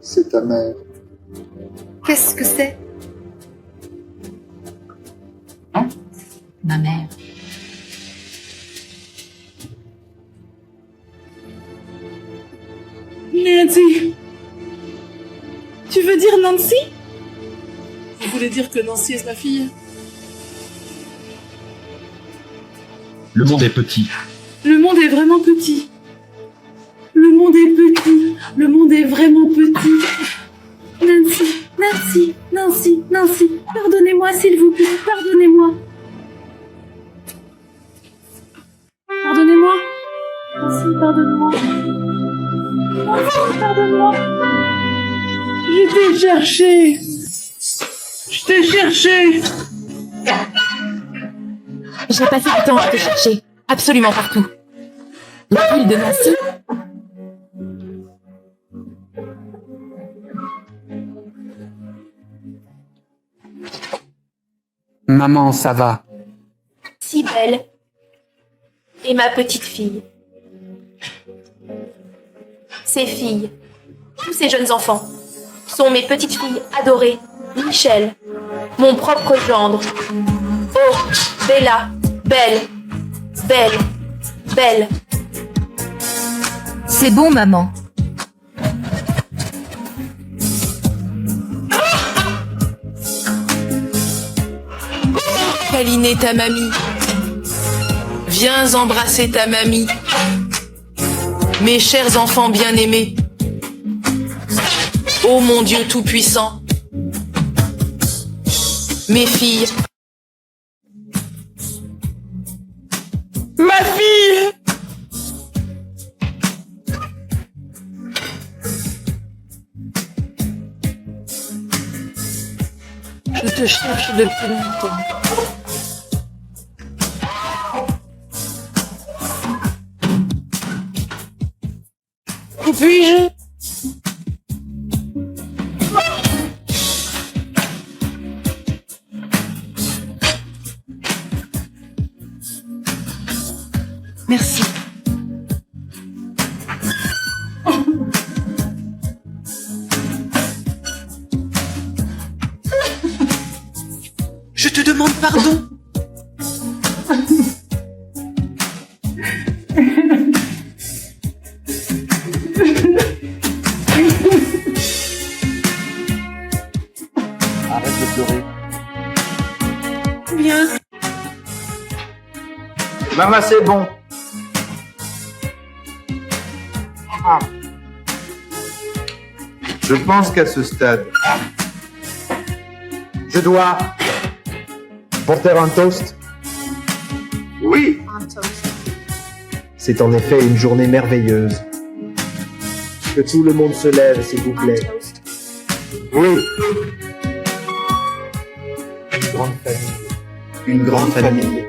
C'est ta mère. Qu'est-ce que c'est? Ma mère. Nancy. Tu veux dire Nancy? Vous voulez dire que Nancy est ma fille? Le monde est petit. Le monde est vraiment petit. Le monde est petit. Le monde est vraiment petit. Nancy, pardonnez-moi s'il vous plaît, pardonnez-moi. Pardonnez-moi. Nancy, pardonne-moi. Nancy, pardonne-moi. Je t'ai cherché. J'ai passé du temps à te chercher, absolument partout. La ville de Nancy. Maman, ça va. Si belle. Et ma petite fille. Ces filles, tous ces jeunes enfants, sont mes petites filles adorées. Michel, mon propre gendre. Oh, Bella, belle, belle, belle. C'est bon, maman. Câliner ta mamie. Viens embrasser ta mamie. Mes chers enfants bien-aimés. Ô mon Dieu tout-puissant. Mes filles. Ma fille! Je te cherche depuis longtemps. Où puis-je? Merci. Je te demande pardon. Arrête de pleurer. Bien. Maman, c'est bon. Ah. Je pense qu'à ce stade, je dois porter un toast. Oui. C'est en effet une journée merveilleuse. Que tout le monde se lève, s'il vous plaît. Oui. Une grande famille. Une grande famille.